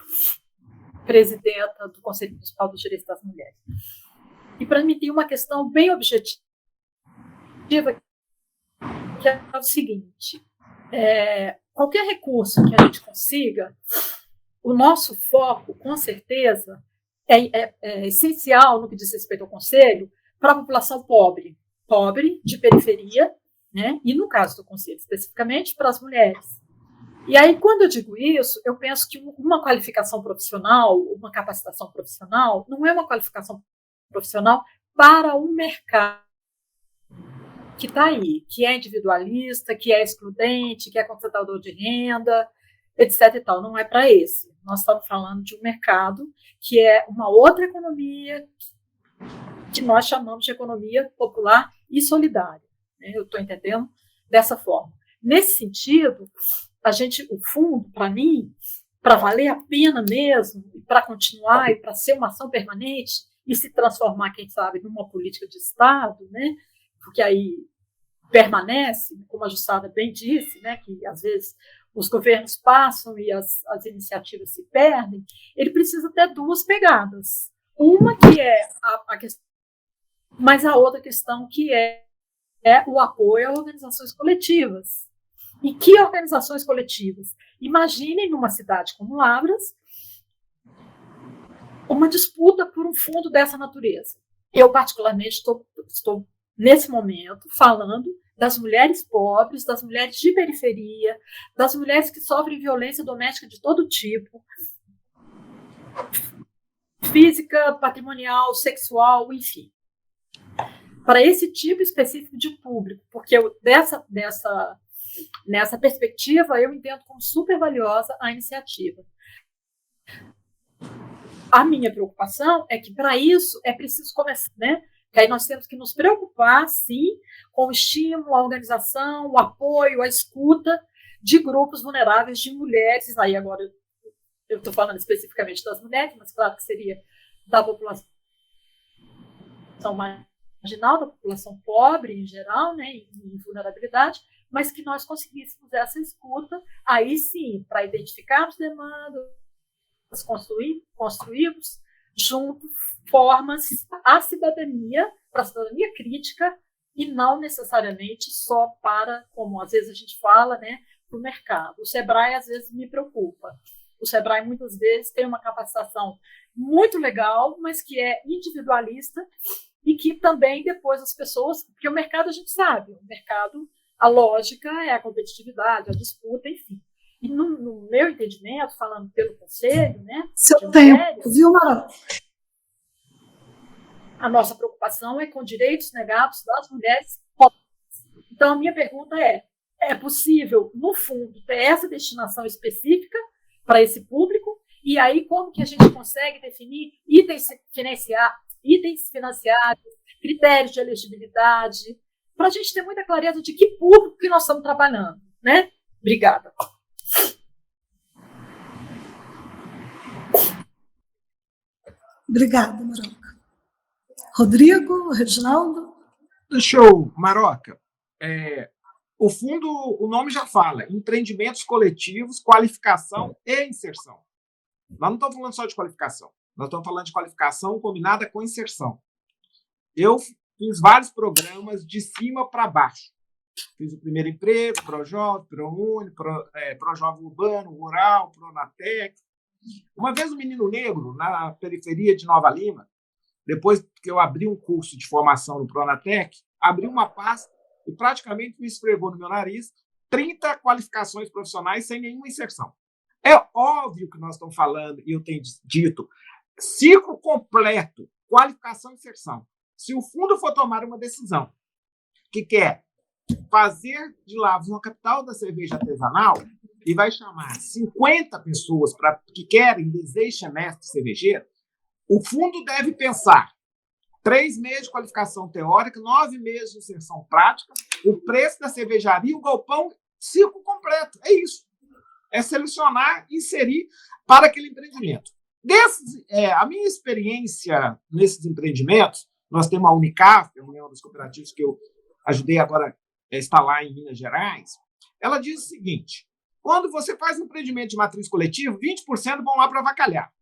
presidenta do Conselho Municipal dos Direitos das Mulheres. E para mim tem uma questão bem objetiva, que é o seguinte: qualquer recurso que a gente consiga, o nosso foco, com certeza, é essencial no que diz respeito ao Conselho para a população pobre, de periferia, né? E no caso do Conselho, especificamente, para as mulheres. E aí, quando eu digo isso, eu penso que uma qualificação profissional, uma capacitação profissional, não é uma qualificação profissional para o mercado que está aí, que é individualista, que é excludente, que é concentrador de renda, etc. e tal. Não é para esse. Nós estamos falando de um mercado que é uma outra economia que nós chamamos de economia popular e solidária. Eu estou entendendo dessa forma. Nesse sentido, o fundo, para mim, para valer a pena mesmo, para continuar e para ser uma ação permanente e se transformar, quem sabe, numa política de Estado, né? Porque aí permanece, como a Jussara bem disse, né, que às vezes os governos passam e as iniciativas se perdem, ele precisa ter duas pegadas. Uma que é a questão, mas a outra questão que é o apoio a organizações coletivas. E que organizações coletivas? Imaginem numa cidade como Lavras uma disputa por um fundo dessa natureza. Eu, particularmente, estou nesse momento, falando das mulheres pobres, das mulheres de periferia, das mulheres que sofrem violência doméstica de todo tipo, física, patrimonial, sexual, enfim. Para esse tipo específico de público, porque nessa perspectiva eu entendo como super valiosa a iniciativa. A minha preocupação é que, para isso, é preciso começar, né? Que aí nós temos que nos preocupar, sim, com o estímulo, a organização, o apoio, a escuta de grupos vulneráveis de mulheres. Aí agora eu estou falando especificamente das mulheres, mas claro que seria da população marginal, da população pobre em geral, né, em vulnerabilidade, mas que nós conseguíssemos essa escuta, aí sim, para identificarmos demandas, construirmos junto formas à cidadania, para a cidadania crítica, e não necessariamente só para, como às vezes a gente fala, né, para o mercado. O Sebrae às vezes me preocupa. O Sebrae muitas vezes tem uma capacitação muito legal, mas que é individualista e que também depois as pessoas, porque o mercado a gente sabe, o mercado, a lógica é a competitividade, a disputa, enfim. E no meu entendimento, falando pelo conselho, né, seu tempo, viu, Mara? A nossa preocupação é com direitos negados das mulheres pobres. Então, a minha pergunta é possível, no fundo, ter essa destinação específica para esse público? E aí, como que a gente consegue definir itens financiados, critérios de elegibilidade, para a gente ter muita clareza de que público que nós estamos trabalhando, né? Obrigada. Obrigada, Maroca. Rodrigo, Reginaldo? Show, Maroca. O fundo, o nome já fala, empreendimentos coletivos, qualificação e inserção. Nós não estamos falando só de qualificação, nós estamos falando de qualificação combinada com inserção. Eu fiz vários programas de cima para baixo. Fiz o Primeiro Emprego, ProJovem, ProUni, ProJovem Urbano, Rural, Pronatec. Uma vez um menino negro, na periferia de Nova Lima, depois que eu abri um curso de formação no Pronatec, abri uma pasta e praticamente me esfregou no meu nariz 30 qualificações profissionais sem nenhuma inserção. É óbvio que nós estamos falando, e eu tenho dito, ciclo completo, qualificação e inserção. Se o fundo for tomar uma decisão que quer fazer de Lavras uma capital da cerveja artesanal e vai chamar 50 pessoas que querem, desejam mestre cervejeiro, o fundo deve pensar 3 meses de qualificação teórica, 9 meses de inserção prática, o preço da cervejaria, o galpão, ciclo completo. É isso. É selecionar, inserir para aquele empreendimento. A minha experiência nesses empreendimentos, nós temos a Unicaf, a União dos Cooperativos, que eu ajudei agora a instalar em Minas Gerais, ela diz o seguinte: quando você faz um empreendimento de matriz coletiva, 20% vão lá para avacalhar.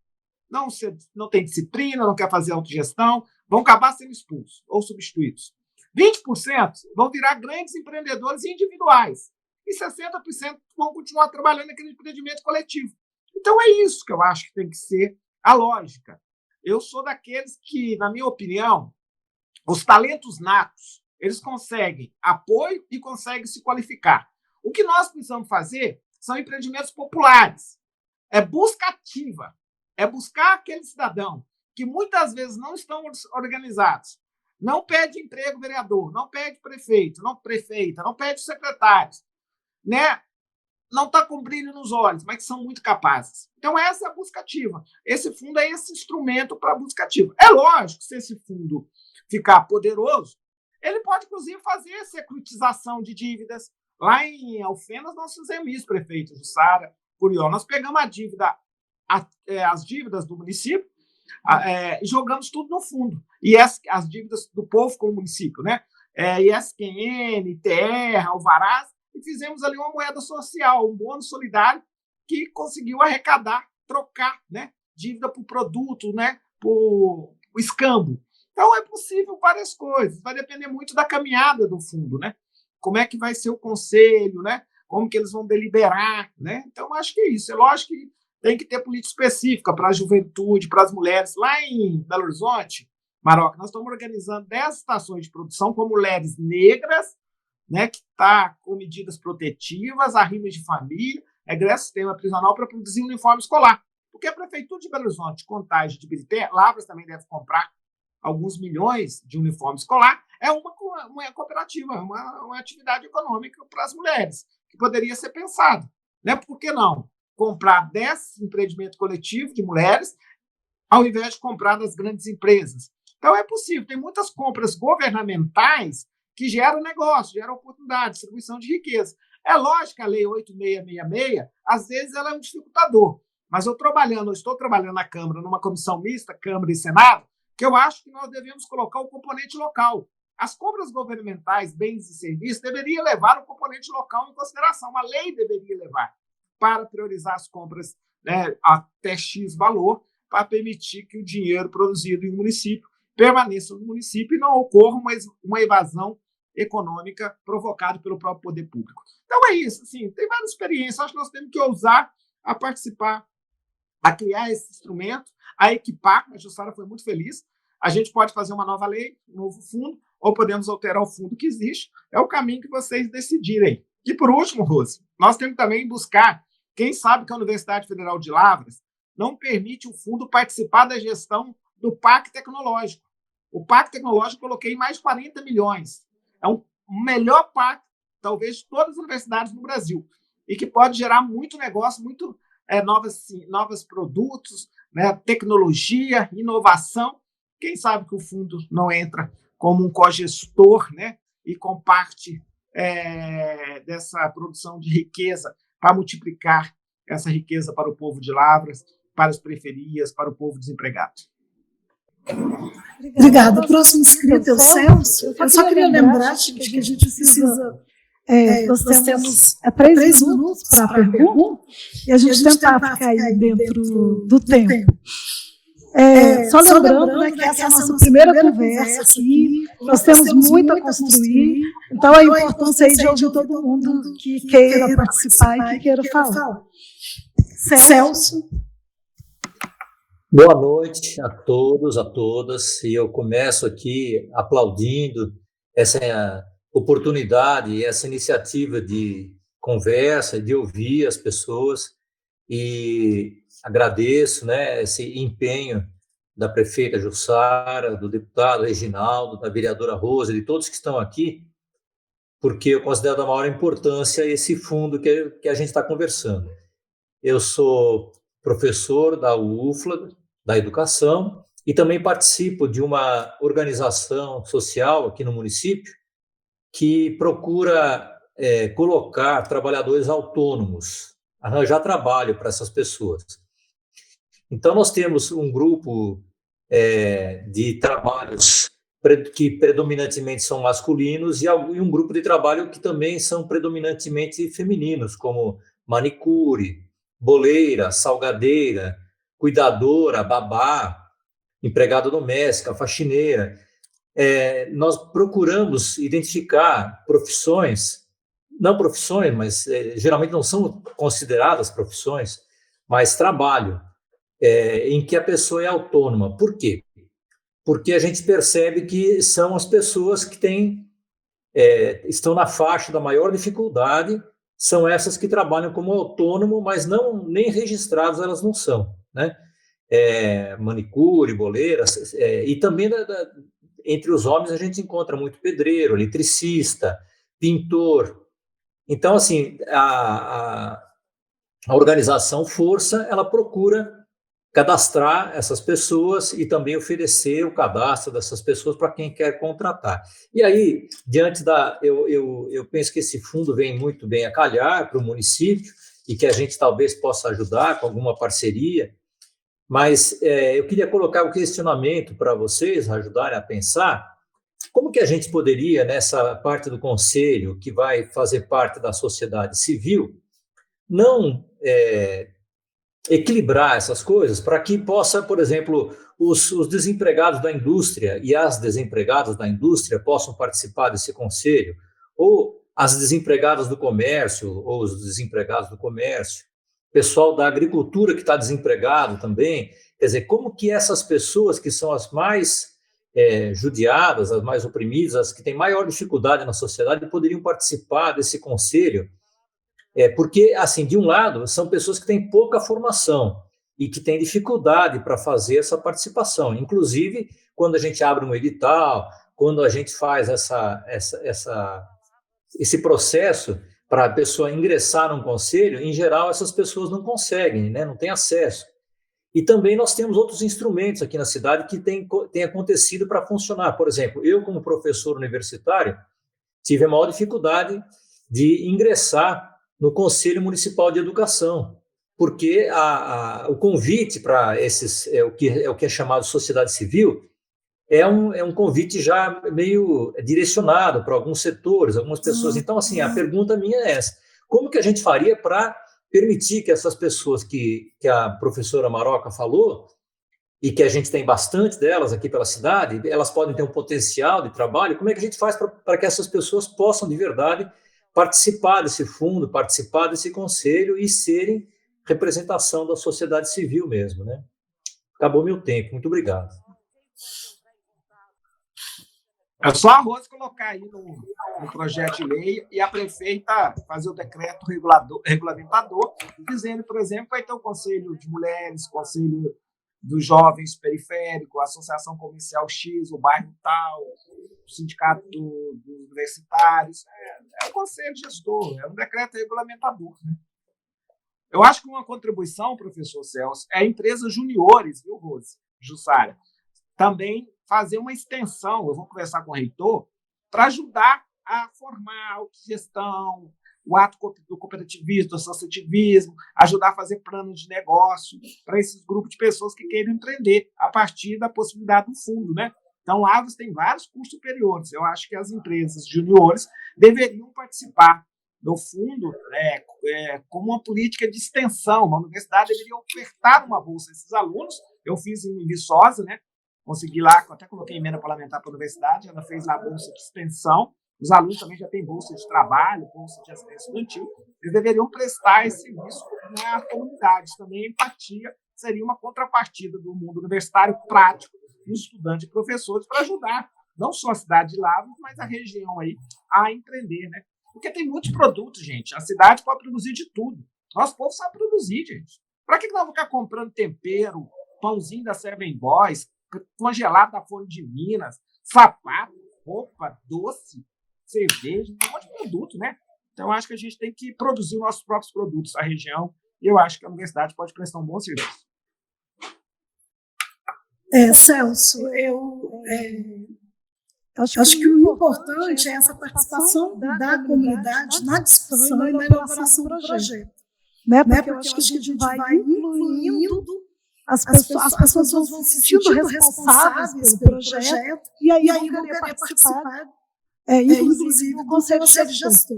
Não tem disciplina, não quer fazer autogestão, vão acabar sendo expulsos ou substituídos. 20% vão virar grandes empreendedores individuais e 60% vão continuar trabalhando naquele empreendimento coletivo. Então, é isso que eu acho que tem que ser a lógica. Eu sou daqueles que, na minha opinião, os talentos natos, eles conseguem apoio e conseguem se qualificar. O que nós precisamos fazer são empreendimentos populares. É busca ativa. É buscar aquele cidadão que muitas vezes não estão organizados, não pede emprego vereador, não pede prefeito, não pede secretários, né? Não está com brilho nos olhos, mas que são muito capazes. Então, essa é a busca ativa. Esse fundo é esse instrumento para a busca ativa. É lógico que se esse fundo ficar poderoso, ele pode, inclusive, fazer securitização de dívidas. Lá em Alfenas, nós fizemos isso, prefeito Jussara, Curió. Nós pegamos as dívidas do município e jogamos tudo no fundo. E as dívidas do povo com o município, né? ISQN, terra, alvarás, e fizemos ali uma moeda social, um bônus solidário que conseguiu arrecadar, trocar, né, dívida por produto, né, por escambo. Então, é possível várias coisas. Vai depender muito da caminhada do fundo, né? Como é que vai ser o conselho, né? Como que eles vão deliberar, né? Então, acho que é isso. É lógico que tem que ter política específica para a juventude, para as mulheres. Lá em Belo Horizonte, Maroca, nós estamos organizando 10 estações de produção com mulheres negras, né, que está com medidas protetivas, arrimas de família, egresso sistema prisional para produzir uniforme escolar. Porque a Prefeitura de Belo Horizonte, Contagem de Ibirité, Lavras também deve comprar alguns milhões de uniforme escolar, é uma cooperativa, uma atividade econômica para as mulheres, que poderia ser pensado. Né? Por que não comprar 10 empreendimentos coletivos de mulheres, ao invés de comprar das grandes empresas? Então, é possível. Tem muitas compras governamentais que geram negócio, geram oportunidade, distribuição de riqueza. É lógico que a Lei 8666, às vezes, ela é um dificultador, mas eu estou trabalhando na Câmara, numa comissão mista, Câmara e Senado, que eu acho que nós devemos colocar o componente local. As compras governamentais, bens e serviços, deveriam levar o componente local em consideração. A lei deveria levar para priorizar as compras, né, até X valor, para permitir que o dinheiro produzido em um município permaneça no município e não ocorra uma evasão econômica provocada pelo próprio poder público. Então, é isso. Assim, tem várias experiências. Acho que nós temos que ousar a participar, a criar esse instrumento, a equipar. A Jussara foi muito feliz. A gente pode fazer uma nova lei, um novo fundo, ou podemos alterar o fundo que existe. É o caminho que vocês decidirem. E, por último, Rose, nós temos também buscar, quem sabe que a Universidade Federal de Lavras não permite o fundo participar da gestão do Parque Tecnológico. O Parque Tecnológico eu coloquei mais de 40 milhões. É o melhor parque, talvez, de todas as universidades no Brasil, e que pode gerar muito negócio, muito novos produtos, né, tecnologia, inovação. Quem sabe que o fundo não entra como um cogestor, né, e com parte dessa produção de riqueza para multiplicar essa riqueza para o povo de Lavras, para as periferias, para o povo desempregado. Obrigada. O próximo inscrito é o Celso. Eu só queria lembrar que a gente precisa... nós temos 3 minutos para a pergunta e a gente tentar ficar aí dentro do tempo. Só lembrando, né, que essa é a nossa primeira conversa aqui, nós temos muito a construir, então a importância aí de ouvir todo mundo que queira participar e que queira falar. Celso. Boa noite a todos, a todas, e eu começo aqui aplaudindo essa oportunidade, essa iniciativa de conversa, de ouvir as pessoas, e agradeço, né, esse empenho da prefeita Jussara, do deputado Reginaldo, da vereadora Rosa, de todos que estão aqui, porque eu considero da maior importância esse fundo que a gente está conversando. Eu sou professor da UFLA, da educação, e também participo de uma organização social aqui no município que procura colocar trabalhadores autônomos, arranjar trabalho para essas pessoas. Então, nós temos um grupo de trabalhos que predominantemente são masculinos e um grupo de trabalho que também são predominantemente femininos, como manicure, boleira, salgadeira, cuidadora, babá, empregada doméstica, faxineira. Nós procuramos identificar profissões, não profissões, mas geralmente não são consideradas profissões, mas trabalho, em que a pessoa é autônoma. Por quê? Porque a gente percebe que são as pessoas que estão na faixa da maior dificuldade, são essas que trabalham como autônomo, mas nem registrados elas não são, né? Manicure, boleira, e também entre os homens a gente encontra muito pedreiro, eletricista, pintor. Então, assim, a organização Força, ela procura cadastrar essas pessoas e também oferecer o cadastro dessas pessoas para quem quer contratar. E aí, eu penso que esse fundo vem muito bem a calhar para o município e que a gente talvez possa ajudar com alguma parceria, mas eu queria colocar o questionamento para vocês ajudarem a pensar como que a gente poderia, nessa parte do conselho, que vai fazer parte da sociedade civil, não equilibrar essas coisas para que possa, por exemplo, os desempregados da indústria e as desempregadas da indústria possam participar desse conselho, ou as desempregadas do comércio, ou os desempregados do comércio, pessoal da agricultura que está desempregado também. Quer dizer, como que essas pessoas que são as mais judiadas, as mais oprimidas, as que têm maior dificuldade na sociedade, poderiam participar desse conselho? Porque, assim, de um lado, são pessoas que têm pouca formação e que têm dificuldade para fazer essa participação. Inclusive, quando a gente abre um edital, quando a gente faz esse processo para a pessoa ingressar num conselho, em geral, essas pessoas não conseguem, né? Não têm acesso. E também nós temos outros instrumentos aqui na cidade que têm acontecido para funcionar. Por exemplo, eu, como professor universitário, tive a maior dificuldade de ingressar no Conselho Municipal de Educação, porque o convite para esses, o que é chamado sociedade civil, é um convite já meio direcionado para alguns setores, algumas pessoas. Então, assim, a pergunta minha é essa: como que a gente faria para permitir que essas pessoas que a professora Maroca falou, e que a gente tem bastante delas aqui pela cidade, elas podem ter um potencial de trabalho, como é que a gente faz para que essas pessoas possam, de verdade, participar desse fundo, participar desse conselho e serem representação da sociedade civil mesmo, né? Acabou meu tempo. Muito obrigado. É só a Rose colocar aí no projeto de lei e a prefeita fazer o decreto regulamentador, dizendo, por exemplo, vai ter o Conselho de Mulheres, Conselho dos Jovens Periféricos, a Associação Comercial X, o bairro tal, o Sindicato dos Universitários. É um conselho gestor, é um decreto regulamentador, né? Eu acho que uma contribuição, professor Celso, é empresas juniores, viu, Rose, Jussara, também fazer uma extensão, eu vou conversar com o reitor, para ajudar a formar a autogestão, o ato do cooperativismo, do associativismo, ajudar a fazer planos de negócio para esses grupos de pessoas que queiram empreender a partir da possibilidade do fundo, né? Então, lá você tem vários cursos superiores. Eu acho que as empresas juniores deveriam participar do fundo como uma política de extensão. Uma universidade deveria ofertar uma bolsa a esses alunos. Eu fiz em Viçosa, né? Consegui lá, até coloquei emenda parlamentar para a universidade, ela fez lá a bolsa de extensão. Os alunos também já têm bolsa de trabalho, bolsa de assistência estudantil. Eles deveriam prestar esse serviço na comunidade. Também a empatia seria uma contrapartida do mundo universitário prático dos estudantes e professores para ajudar não só a cidade de Lavras, mas a região aí a empreender, né? Porque tem muitos produtos, gente. A cidade pode produzir de tudo. Nosso povo sabe produzir, gente. Para que nós vamos ficar comprando tempero, pãozinho da Seven Boys, congelado da Folha de Minas, sapato, roupa, doce, cerveja, um monte de produto, né? Então, acho que a gente tem que produzir nossos próprios produtos, a região, e eu acho que a universidade pode prestar um bom serviço. Celso, acho que o importante é essa participação da comunidade na discussão e na elaboração do projeto. Porque eu acho que a gente vai incluindo, as pessoas vão se sentindo responsáveis pelo projeto, e aí vão querer participar, inclusive do conselho gestor.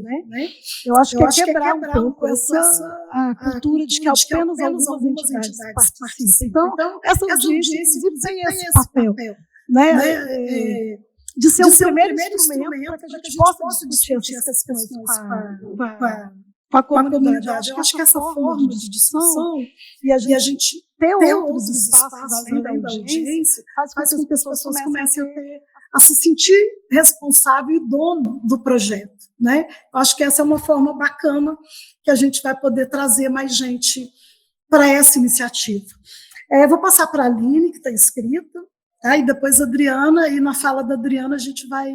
Eu acho que é quebrar um pouco a cultura de que apenas algumas entidades participam. Então, essa audiência, inclusive, tem esse papel, de ser um primeiro instrumento para que a gente possa discutir essas questões com a comunidade. Eu acho que essa forma de discussão e a gente ter outros espaços além da audiência faz com que as pessoas comecem a se sentir responsável e dono do projeto. Eu acho que essa é uma forma bacana que a gente vai poder trazer mais gente para essa iniciativa. Vou passar para a Aline, que está inscrita, e depois a Adriana, e na fala da Adriana a gente vai...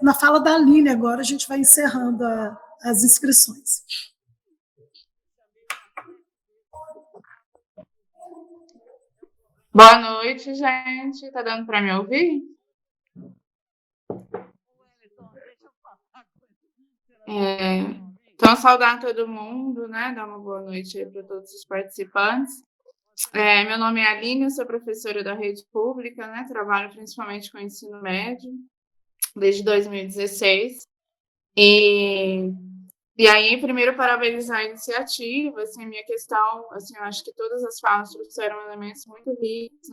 Na fala da Aline agora, a gente vai encerrando as inscrições. Boa noite, gente. Está dando para me ouvir? Então, saudar todo mundo, dar uma boa noite para todos os participantes. Meu nome é Aline, eu sou professora da rede pública, trabalho principalmente com ensino médio, desde 2016. E aí, primeiro, parabenizar a iniciativa, minha questão, eu acho que todas as falas trouxeram elementos muito ricos,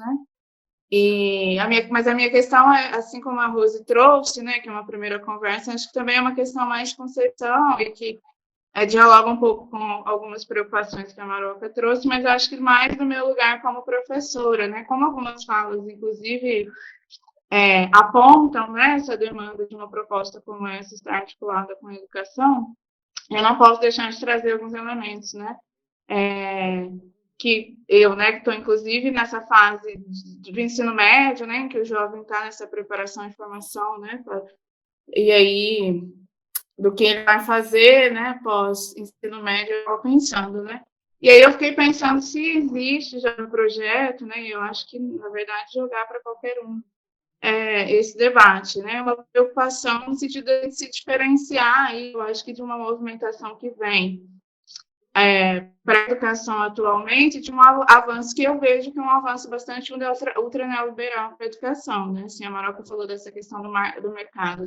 Mas a minha questão é, assim como a Rose trouxe, que é uma primeira conversa, acho que também é uma questão mais de concepção e que dialoga um pouco com algumas preocupações que a Maroca trouxe, mas eu acho que mais do meu lugar como professora, como algumas falas, inclusive, apontam essa demanda de uma proposta como essa estar articulada com a educação, eu não posso deixar de trazer alguns elementos, que eu, que estou, inclusive, nessa fase do ensino médio, em que o jovem está nessa preparação e formação, e aí, do que ele vai fazer, pós-ensino médio, eu estou pensando, E aí eu fiquei pensando se existe já um projeto, e eu acho que, na verdade, jogar para qualquer um esse debate, uma preocupação no sentido de se diferenciar, eu acho que de uma movimentação que vem para a educação atualmente, de um avanço que eu vejo que é um avanço bastante ultra neoliberal para a educação, a Maroca falou dessa questão do mercado,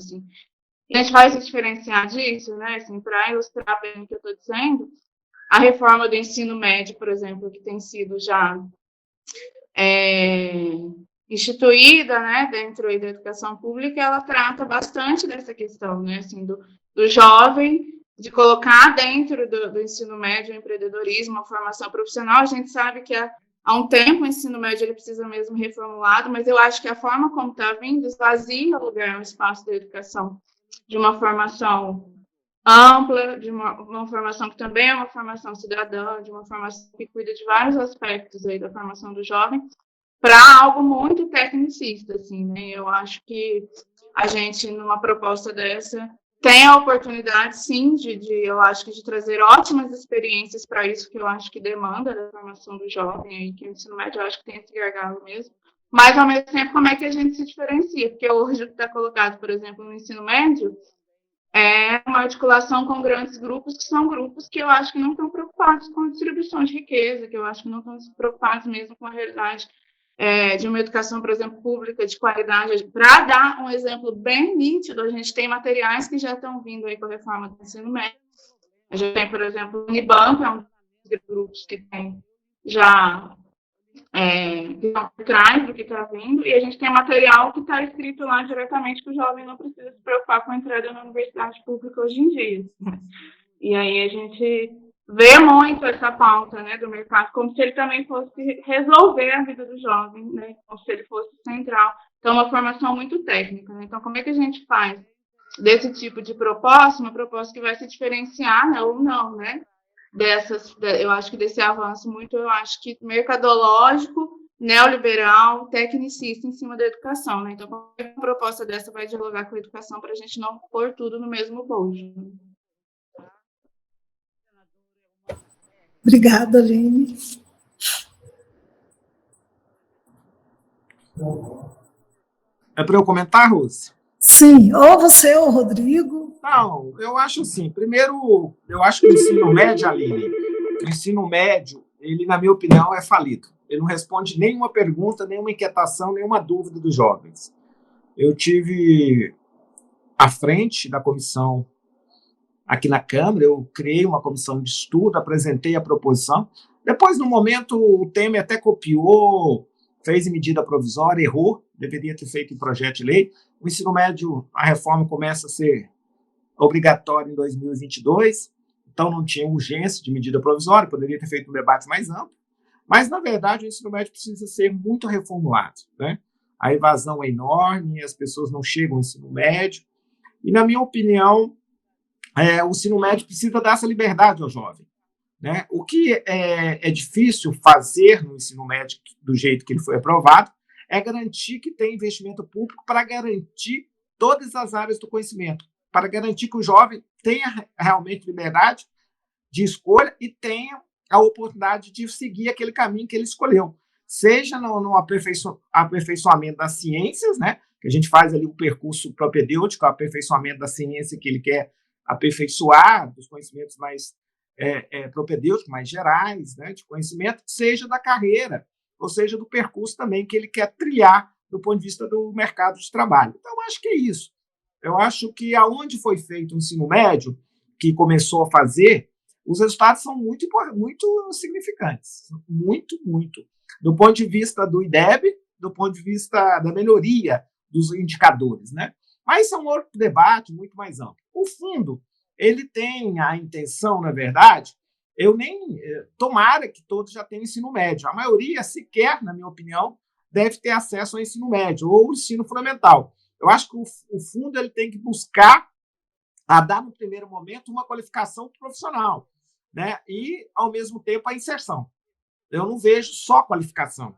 E a gente vai se diferenciar disso, para ilustrar bem o que eu estou dizendo, a reforma do ensino médio, por exemplo, que tem sido já instituída, dentro da educação pública, ela trata bastante dessa questão, do jovem, de colocar dentro do ensino médio o empreendedorismo, a formação profissional. A gente sabe que há um tempo o ensino médio ele precisa mesmo reformulado, mas eu acho que a forma como está vindo esvazia o lugar, o espaço da educação, de uma formação ampla, de uma formação que também é uma formação cidadã, de uma formação que cuida de vários aspectos aí da formação do jovem, para algo muito tecnicista, Eu acho que a gente, numa proposta dessa, tem a oportunidade, sim, eu acho que de trazer ótimas experiências para isso que eu acho que demanda da formação do jovem, aí, que o ensino médio eu acho que tem esse gargalo mesmo, mas, ao mesmo tempo, como é que a gente se diferencia? Porque hoje o que está colocado, por exemplo, no ensino médio, é uma articulação com grandes grupos, que são grupos que eu acho que não estão preocupados com a distribuição de riqueza, que eu acho que não estão preocupados mesmo com a realidade de uma educação, por exemplo, pública, de qualidade. Para dar um exemplo bem nítido, a gente tem materiais que já estão vindo aí com a reforma do ensino médio. A gente tem, por exemplo, o Unibanco, é um dos grupos que tem já que estão por trás do que está vindo, e a gente tem material que está escrito lá diretamente que o jovem não precisa se preocupar com a entrada na universidade pública hoje em dia. E aí a gente vê muito essa pauta do mercado, como se ele também fosse resolver a vida do jovem, como se ele fosse central. Então, uma formação muito técnica. Então, como é que a gente faz desse tipo de proposta, uma proposta que vai se diferenciar, ou não, eu acho que desse avanço muito, eu acho que mercadológico, neoliberal, tecnicista em cima da educação, Então, como é que uma proposta dessa vai dialogar com a educação para a gente não pôr tudo no mesmo bojo? Obrigada, Aline. É para eu comentar, Rose? Sim, ou você ou o Rodrigo. Não, eu acho assim. Primeiro, eu acho que o ensino médio, Aline, o ensino médio, ele, na minha opinião, é falido. Ele não responde nenhuma pergunta, nenhuma inquietação, nenhuma dúvida dos jovens. Eu tive à frente da comissão aqui na Câmara, eu criei uma comissão de estudo, apresentei a proposição. Depois, no momento, o Temer até copiou, fez em medida provisória, errou, deveria ter feito em projeto de lei. O ensino médio, a reforma começa a ser obrigatória em 2022, então não tinha urgência de medida provisória, poderia ter feito um debate mais amplo. Mas, na verdade, o ensino médio precisa ser muito reformulado, né? A evasão é enorme, as pessoas não chegam ao ensino médio, e, na minha opinião, o ensino médio precisa dar essa liberdade ao jovem, né? O que é difícil fazer no ensino médio, do jeito que ele foi aprovado, é garantir que tem investimento público para garantir todas as áreas do conhecimento, para garantir que o jovem tenha realmente liberdade de escolha e tenha a oportunidade de seguir aquele caminho que ele escolheu, seja no aperfeiçoamento das ciências, né, que a gente faz ali o percurso propedêutico, o aperfeiçoamento da ciência que ele quer aperfeiçoar, dos conhecimentos mais propedêuticos, mais gerais, né, de conhecimento, seja da carreira, ou seja, do percurso também que ele quer trilhar do ponto de vista do mercado de trabalho. Então, eu acho que é isso. Eu acho que aonde foi feito o ensino médio, que começou a fazer, os resultados são muito, muito significantes. Muito, muito. Do ponto de vista do IDEB, do ponto de vista da melhoria dos indicadores, né? Mas isso é um outro debate muito mais amplo. O fundo, ele tem a intenção, na verdade, tomara que todos já tenham ensino médio. A maioria, sequer, na minha opinião, deve ter acesso ao ensino médio ou ensino fundamental. Eu acho que o fundo ele tem que buscar a dar, no primeiro momento, uma qualificação profissional, né? E, ao mesmo tempo, a inserção. Eu não vejo só qualificação.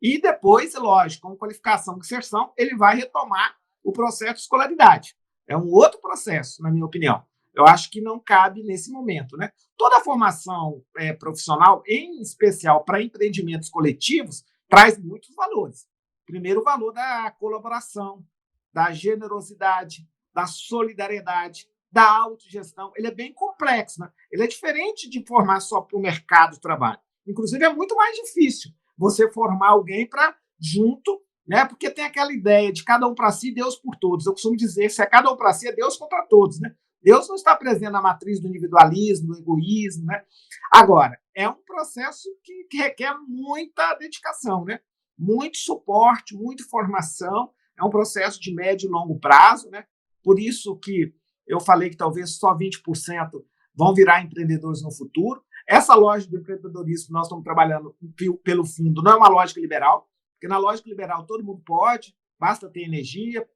E depois, lógico, com qualificação e inserção, ele vai retomar o processo de escolaridade. É um outro processo, na minha opinião. Eu acho que não cabe nesse momento, né? Toda a formação profissional, em especial para empreendimentos coletivos, traz muitos valores. Primeiro, o valor da colaboração, da generosidade, da solidariedade, da autogestão. Ele é bem complexo, né? Ele é diferente de formar só para o mercado de trabalho. Inclusive, é muito mais difícil você formar alguém para junto, né? Porque tem aquela ideia de cada um para si, Deus por todos. Eu costumo dizer, se é cada um para si, é Deus contra todos, né? Deus não está presente na matriz do individualismo, do egoísmo, né? Agora, é um processo que requer muita dedicação, né? Muito suporte, muita formação. É um processo de médio e longo prazo, né? Por isso que eu falei que talvez só 20% vão virar empreendedores no futuro. Essa lógica do empreendedorismo que nós estamos trabalhando pelo fundo não é uma lógica liberal, porque na lógica liberal todo mundo pode, basta ter energia,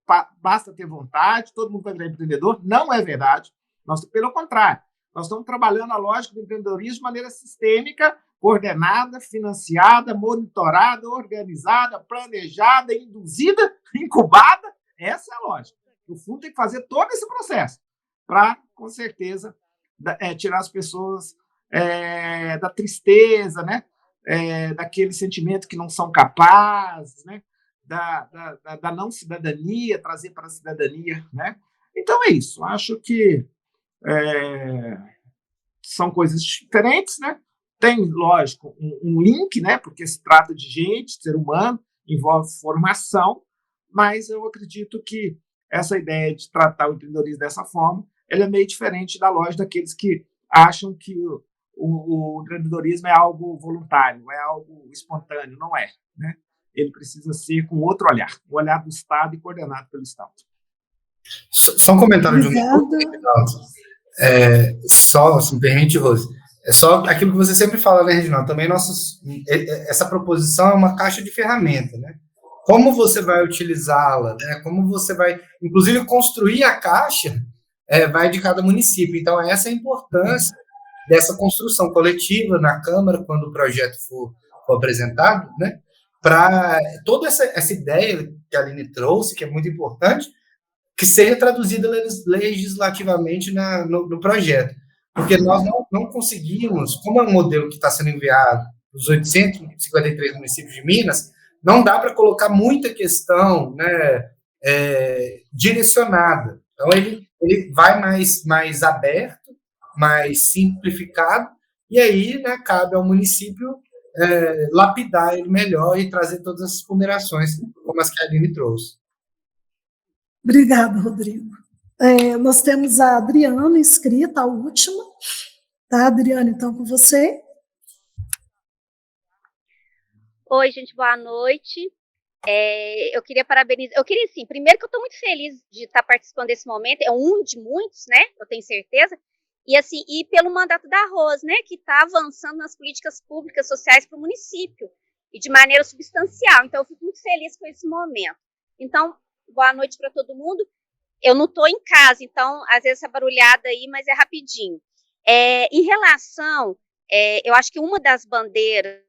basta ter vontade, todo mundo vai virar empreendedor. Não é verdade. Pelo contrário, nós estamos trabalhando a lógica do empreendedorismo de maneira sistêmica, coordenada, financiada, monitorada, organizada, planejada, induzida, incubada. Essa é a lógica. O fundo tem que fazer todo esse processo para, com certeza, tirar as pessoas da tristeza, né? Daquele sentimento que não são capazes, né? Da não cidadania, trazer para a cidadania, né? Então é isso. Acho que são coisas diferentes, né? Tem, lógico, um link, né? Porque se trata de gente, de ser humano, envolve formação, mas eu acredito que essa ideia de tratar o empreendedorismo dessa forma, ela é meio diferente da lógica daqueles que acham que o empreendedorismo é algo voluntário, é algo espontâneo. Não é, né? Ele precisa ser com outro olhar, o olhar do Estado e coordenado pelo Estado. Só um comentário de um minuto. Só, se me permite, Rose, é só aquilo que você sempre fala, né, Reginaldo? Também essa proposição é uma caixa de ferramenta, né? Como você vai utilizá-la, né? Como você vai, inclusive, construir a caixa, vai de cada município. Então, essa é a importância dessa construção coletiva na Câmara, quando o projeto for apresentado, né? Para toda essa ideia que a Aline trouxe, que é muito importante, que seja traduzida legislativamente no projeto. Porque nós não conseguimos, como é um modelo que está sendo enviado dos 853 municípios de Minas, não dá para colocar muita questão, né, direcionada. Então, ele vai mais aberto, mais simplificado, e aí, né, cabe ao município lapidar ele melhor e trazer todas essas ponderações, como as que a Aline trouxe. Obrigada, Rodrigo. Nós temos a Adriana inscrita, a última. Tá, Adriana, então, com você. Oi, gente, boa noite. Eu queria parabenizar. Sim, primeiro que eu estou muito feliz de estar participando desse momento, é um de muitos, né? Eu tenho certeza. E pelo mandato da Rose, né? Que está avançando nas políticas públicas sociais para o município, e de maneira substancial. Então, eu fico muito feliz com esse momento. Então, boa noite para todo mundo. Eu não estou em casa, então, às vezes, essa barulhada aí, mas é rapidinho. Em relação, eu acho que uma das bandeiras.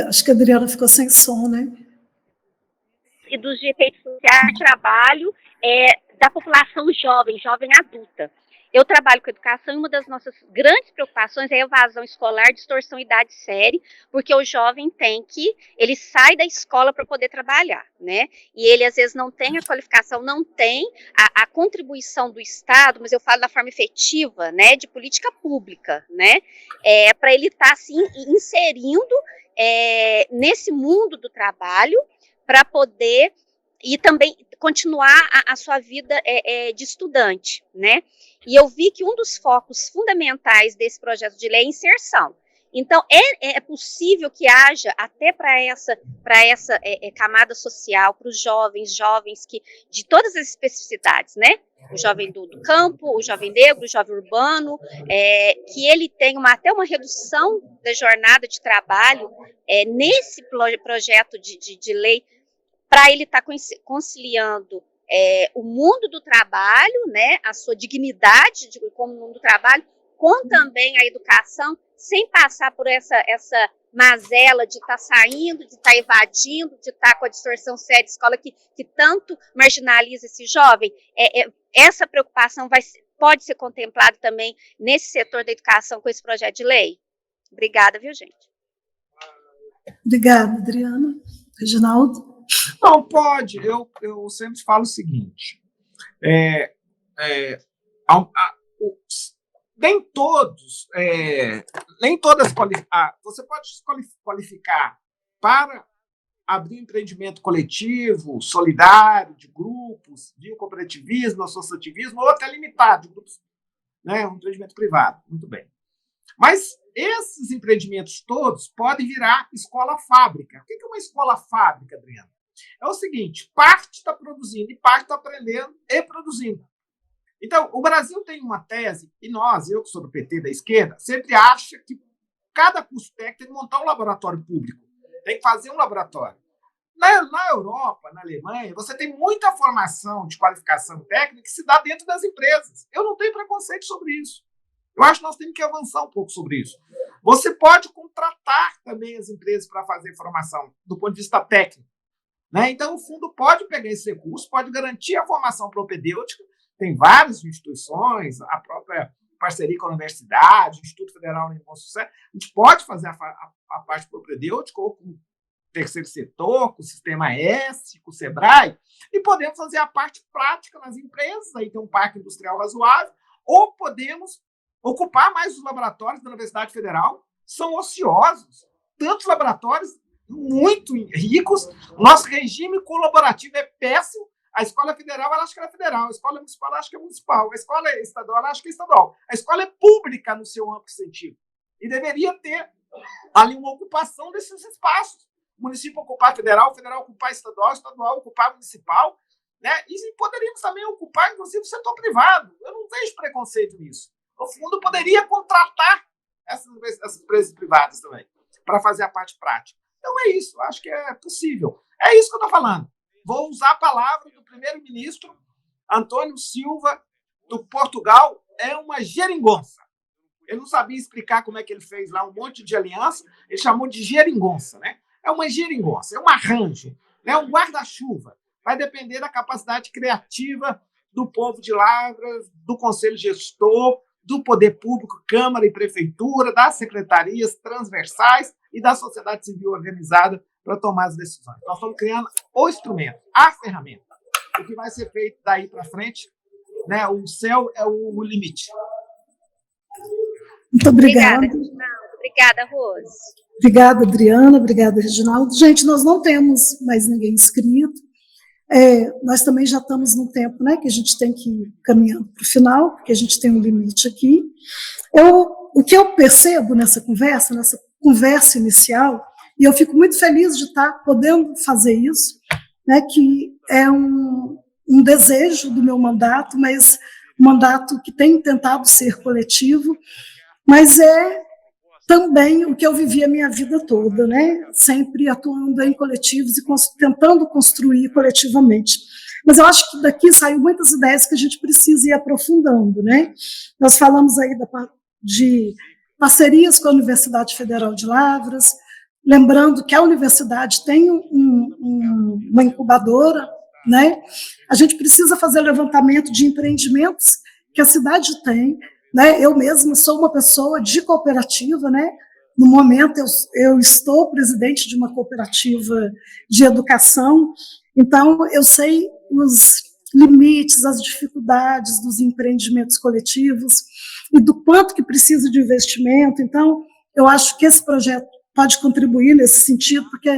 Acho que a Adriana ficou sem som, né? E dos direitos sociais de trabalho da população jovem adulta. Eu trabalho com educação e uma das nossas grandes preocupações é a evasão escolar, distorção e idade séria, porque o jovem ele sai da escola para poder trabalhar, né? E ele às vezes não tem a qualificação, não tem a contribuição do Estado, mas eu falo da forma efetiva, né, de política pública, né? Para ele estar assim inserindo nesse mundo do trabalho, para poder e também continuar a sua vida de estudante, né? E eu vi que um dos focos fundamentais desse projeto de lei é a inserção. Então, é possível que haja, até para essa camada social, para os jovens de todas as especificidades, né? O jovem do campo, o jovem negro, o jovem urbano, que ele tenha até uma redução da jornada de trabalho nesse projeto de lei, para ele estar conciliando o mundo do trabalho, né, a sua dignidade como mundo do trabalho, com também a educação, sem passar por essa mazela de estar saindo, de estar evadindo, de estar com a distorção séria de escola que tanto marginaliza esse jovem. Essa preocupação pode ser contemplada também nesse setor da educação com esse projeto de lei? Obrigada, viu, gente? Obrigada, Adriana. Reginaldo? Não, pode. Eu sempre falo o seguinte. Nem todas você pode qualificar para abrir um empreendimento coletivo, solidário, de grupos, de cooperativismo, associativismo, ou até limitado, de grupos, né, um empreendimento privado. Muito bem. Mas esses empreendimentos todos podem virar escola-fábrica. O que é uma escola-fábrica, Adriana? É o seguinte, parte está produzindo e parte está aprendendo e produzindo. Então, o Brasil tem uma tese, e eu que sou do PT, da esquerda, sempre acha que cada curso técnico tem que montar um laboratório público, tem que fazer um laboratório. Na Europa, na Alemanha, você tem muita formação de qualificação técnica que se dá dentro das empresas. Eu não tenho preconceito sobre isso. Eu acho que nós temos que avançar um pouco sobre isso. Você pode contratar também as empresas para fazer formação do ponto de vista técnico, né? Então, o fundo pode pegar esse recurso, pode garantir a formação propedêutica. Tem várias instituições, a própria parceria com a universidade, o Instituto Federal de Bom Sucesso. A gente pode fazer a parte propedêutica ou com o terceiro setor, com o Sistema S, com o SEBRAE, e podemos fazer a parte prática nas empresas, aí tem um parque industrial razoável, ou podemos ocupar mais os laboratórios da Universidade Federal, são ociosos, tantos laboratórios muito ricos, nosso regime colaborativo é péssimo, a escola federal, ela acha que ela é federal, a escola municipal, ela acha que é municipal, a escola estadual, ela acha que é estadual, a escola é pública no seu amplo sentido, e deveria ter ali uma ocupação desses espaços, o município ocupar federal, o federal ocupar estadual, o estadual ocupar municipal, né? E poderíamos também ocupar, inclusive, o setor privado, eu não vejo preconceito nisso. O fundo poderia contratar essas empresas privadas também, para fazer a parte prática. Então, é isso, acho que é possível. É isso que eu estou falando. Vou usar a palavra do primeiro-ministro Antônio Silva, do Portugal, é uma geringonça. Ele não sabia explicar como é que ele fez lá um monte de aliança, ele chamou de geringonça, né? É uma geringonça, é um arranjo, é um guarda-chuva. Vai depender da capacidade criativa do povo de Lavras, do Conselho Gestor, do Poder Público, Câmara e Prefeitura, das secretarias transversais e da sociedade civil organizada para tomar as decisões. Nós estamos criando o instrumento, a ferramenta. O que vai ser feito daí para frente, né? O céu é o limite. Muito obrigada. Obrigada, Rose. Obrigada, Adriana. Obrigada, Reginaldo. Gente, nós não temos mais ninguém inscrito. Nós também já estamos num tempo, né, que a gente tem que ir caminhando para o final, porque a gente tem um limite aqui. O que eu percebo nessa conversa inicial, e eu fico muito feliz de estar podendo fazer isso, né, que é um desejo do meu mandato, mas um mandato que tem tentado ser coletivo, mas é também o que eu vivi a minha vida toda, né? Sempre atuando em coletivos e tentando construir coletivamente. Mas eu acho que daqui saem muitas ideias que a gente precisa ir aprofundando, né? Nós falamos aí de parcerias com a Universidade Federal de Lavras, lembrando que a universidade tem uma incubadora, né? A gente precisa fazer levantamento de empreendimentos que a cidade tem, né? Eu mesma sou uma pessoa de cooperativa, né? No momento eu estou presidente de uma cooperativa de educação, então eu sei os limites, as dificuldades dos empreendimentos coletivos e do quanto que precisa de investimento. Então, eu acho que esse projeto pode contribuir nesse sentido, porque,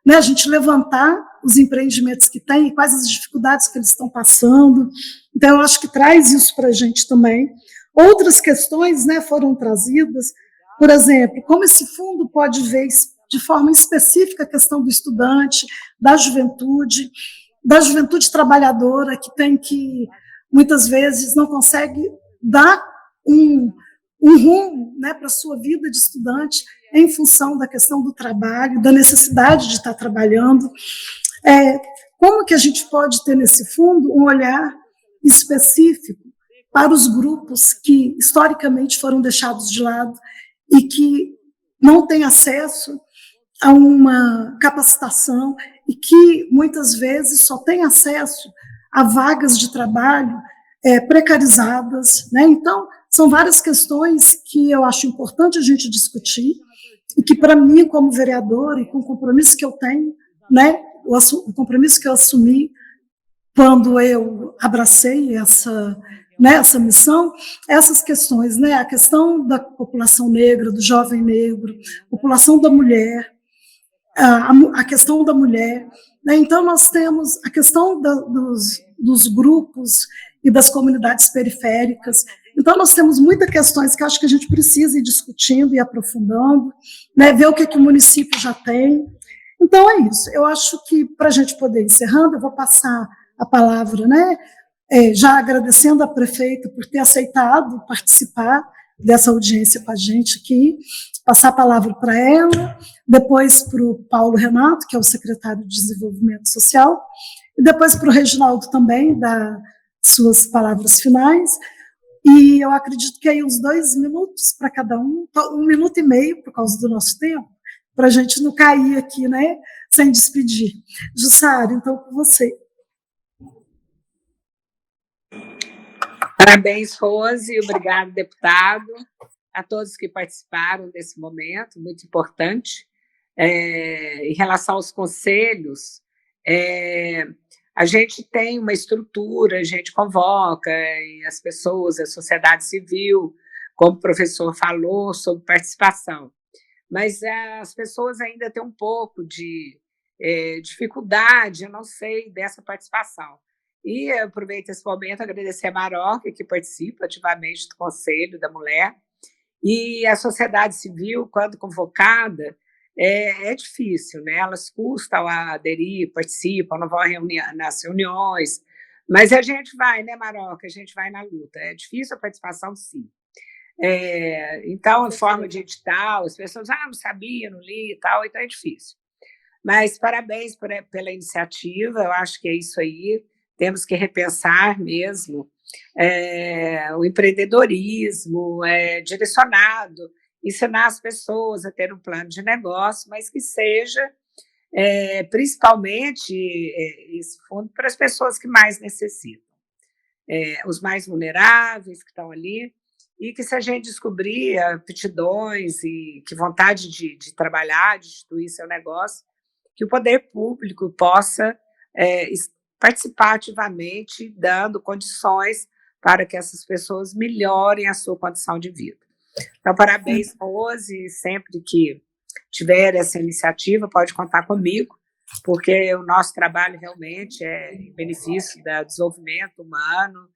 né, a gente levantar os empreendimentos que tem e quais as dificuldades que eles estão passando. Então, eu acho que traz isso para a gente também. Outras questões, né, foram trazidas, por exemplo, como esse fundo pode ver de forma específica a questão do estudante, da juventude trabalhadora, que muitas vezes não consegue dar um rumo, né, para a sua vida de estudante em função da questão do trabalho, da necessidade de estar trabalhando. Como que a gente pode ter nesse fundo um olhar específico para os grupos que historicamente foram deixados de lado e que não têm acesso a uma capacitação e que muitas vezes só têm acesso a vagas de trabalho precarizadas, né? Então, são várias questões que eu acho importante a gente discutir e que, para mim, como vereadora e com o compromisso que eu tenho, né, o compromisso que eu assumi quando eu abracei essa missão, essas questões, né, a questão da população negra, do jovem negro, população da mulher, a questão da mulher, né? Então nós temos a questão dos grupos e das comunidades periféricas. Então nós temos muitas questões que acho que a gente precisa ir discutindo e aprofundando, né, ver o que o município já tem. Então é isso. Eu acho que, para a gente poder ir encerrando, eu vou passar a palavra, né, já agradecendo a prefeita por ter aceitado participar dessa audiência com a gente aqui, passar a palavra para ela, depois para o Paulo Renato, que é o secretário de Desenvolvimento Social, e depois para o Reginaldo também, dar suas palavras finais. E eu acredito que aí uns 2 minutos para cada um, 1 minuto e meio, por causa do nosso tempo, para a gente não cair aqui, né, sem despedir. Jussara, então, com você. Parabéns, Rose, obrigado, deputado, a todos que participaram desse momento, muito importante. Em relação aos conselhos, a gente tem uma estrutura, a gente convoca as pessoas, a sociedade civil, como o professor falou, sobre participação. Mas as pessoas ainda têm um pouco de dificuldade, eu não sei, dessa participação. E eu aproveito esse momento para agradecer a Maroca, que participa ativamente do Conselho da Mulher, e a sociedade civil, quando convocada, é difícil, né? Elas custam a aderir, participam, não vão nas reuniões, mas a gente vai, né, Maroca? A gente vai na luta. É difícil a participação, sim. Então, em forma de edital, as pessoas, não sabia, não li e tal, então é difícil. Mas parabéns pela iniciativa, eu acho que é isso aí. Temos que repensar mesmo o empreendedorismo direcionado, ensinar as pessoas a ter um plano de negócio, mas que seja, principalmente, esse fundo para as pessoas que mais necessitam. os mais vulneráveis que estão ali, e que se a gente descobrir aptidões e que vontade de trabalhar, de instituir seu negócio, que o poder público possa participar ativamente, dando condições para que essas pessoas melhorem a sua condição de vida. Então, parabéns, Rose, sempre que tiver essa iniciativa, pode contar comigo, porque o nosso trabalho realmente é em benefício do desenvolvimento humano.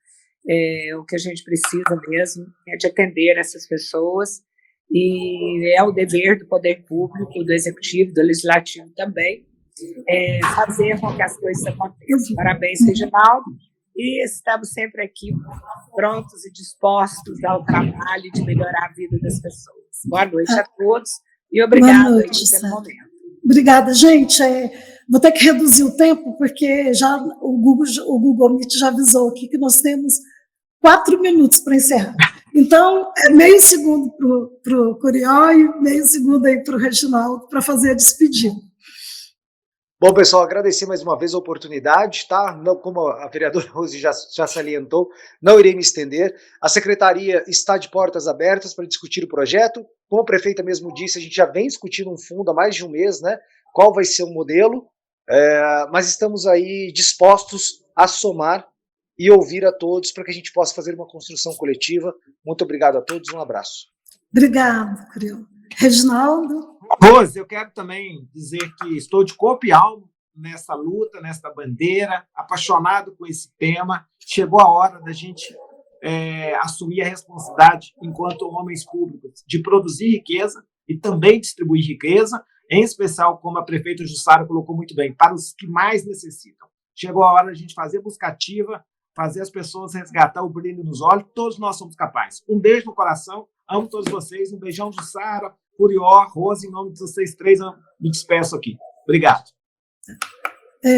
O que a gente precisa mesmo é de atender essas pessoas, e é o dever do poder público, do executivo, do legislativo também, fazer com que as coisas aconteçam. Parabéns, Reginaldo, e estamos sempre aqui prontos e dispostos ao trabalho de melhorar a vida das pessoas. Boa noite a todos e obrigada pelo momento. Obrigada, gente. Vou ter que reduzir o tempo, porque já o Google Meet já avisou aqui que nós temos 4 minutos para encerrar. Então, meio segundo para o Curió e meio segundo aí para o Reginaldo para fazer a despedida. Bom, pessoal, agradecer mais uma vez a oportunidade, tá? Não, como a vereadora Rose já salientou, não irei me estender. A secretaria está de portas abertas para discutir o projeto. Como a prefeita mesmo disse, a gente já vem discutindo um fundo há mais de um mês, né? Qual vai ser o modelo, mas estamos aí dispostos a somar e ouvir a todos para que a gente possa fazer uma construção coletiva. Muito obrigado a todos, um abraço. Obrigado, Curió. Reginaldo? Rose, eu quero também dizer que estou de corpo e alma nessa luta, nessa bandeira, apaixonado com esse tema. Chegou a hora da gente assumir a responsabilidade, enquanto homens públicos, de produzir riqueza e também distribuir riqueza, em especial, como a prefeita Jussara colocou muito bem, para os que mais necessitam. Chegou a hora da gente fazer busca ativa, fazer as pessoas resgatar o brilho nos olhos. Todos nós somos capazes. Um beijo no coração, amo todos vocês, um beijão de Jussara, Curió, Rose, em nome de vocês três, eu me despeço aqui. Obrigado.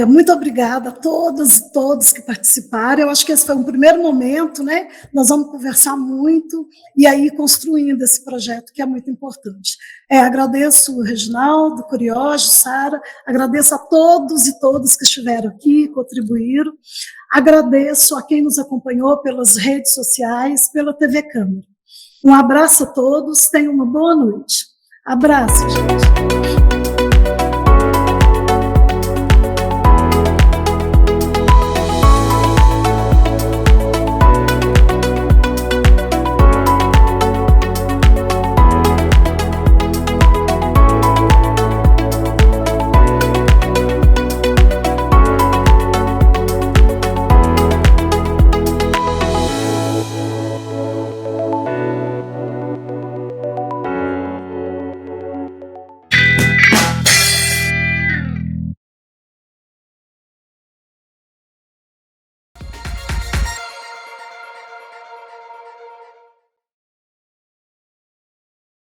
Muito obrigada a todas e todos que participaram. Eu acho que esse foi um primeiro momento, né? Nós vamos conversar muito e aí construindo esse projeto, que é muito importante. Agradeço o Reginaldo, Curió, Jussara, agradeço a todos e todas que estiveram aqui, contribuíram. Agradeço a quem nos acompanhou pelas redes sociais, pela TV Câmara. Um abraço a todos, tenham uma boa noite. Abraço, gente.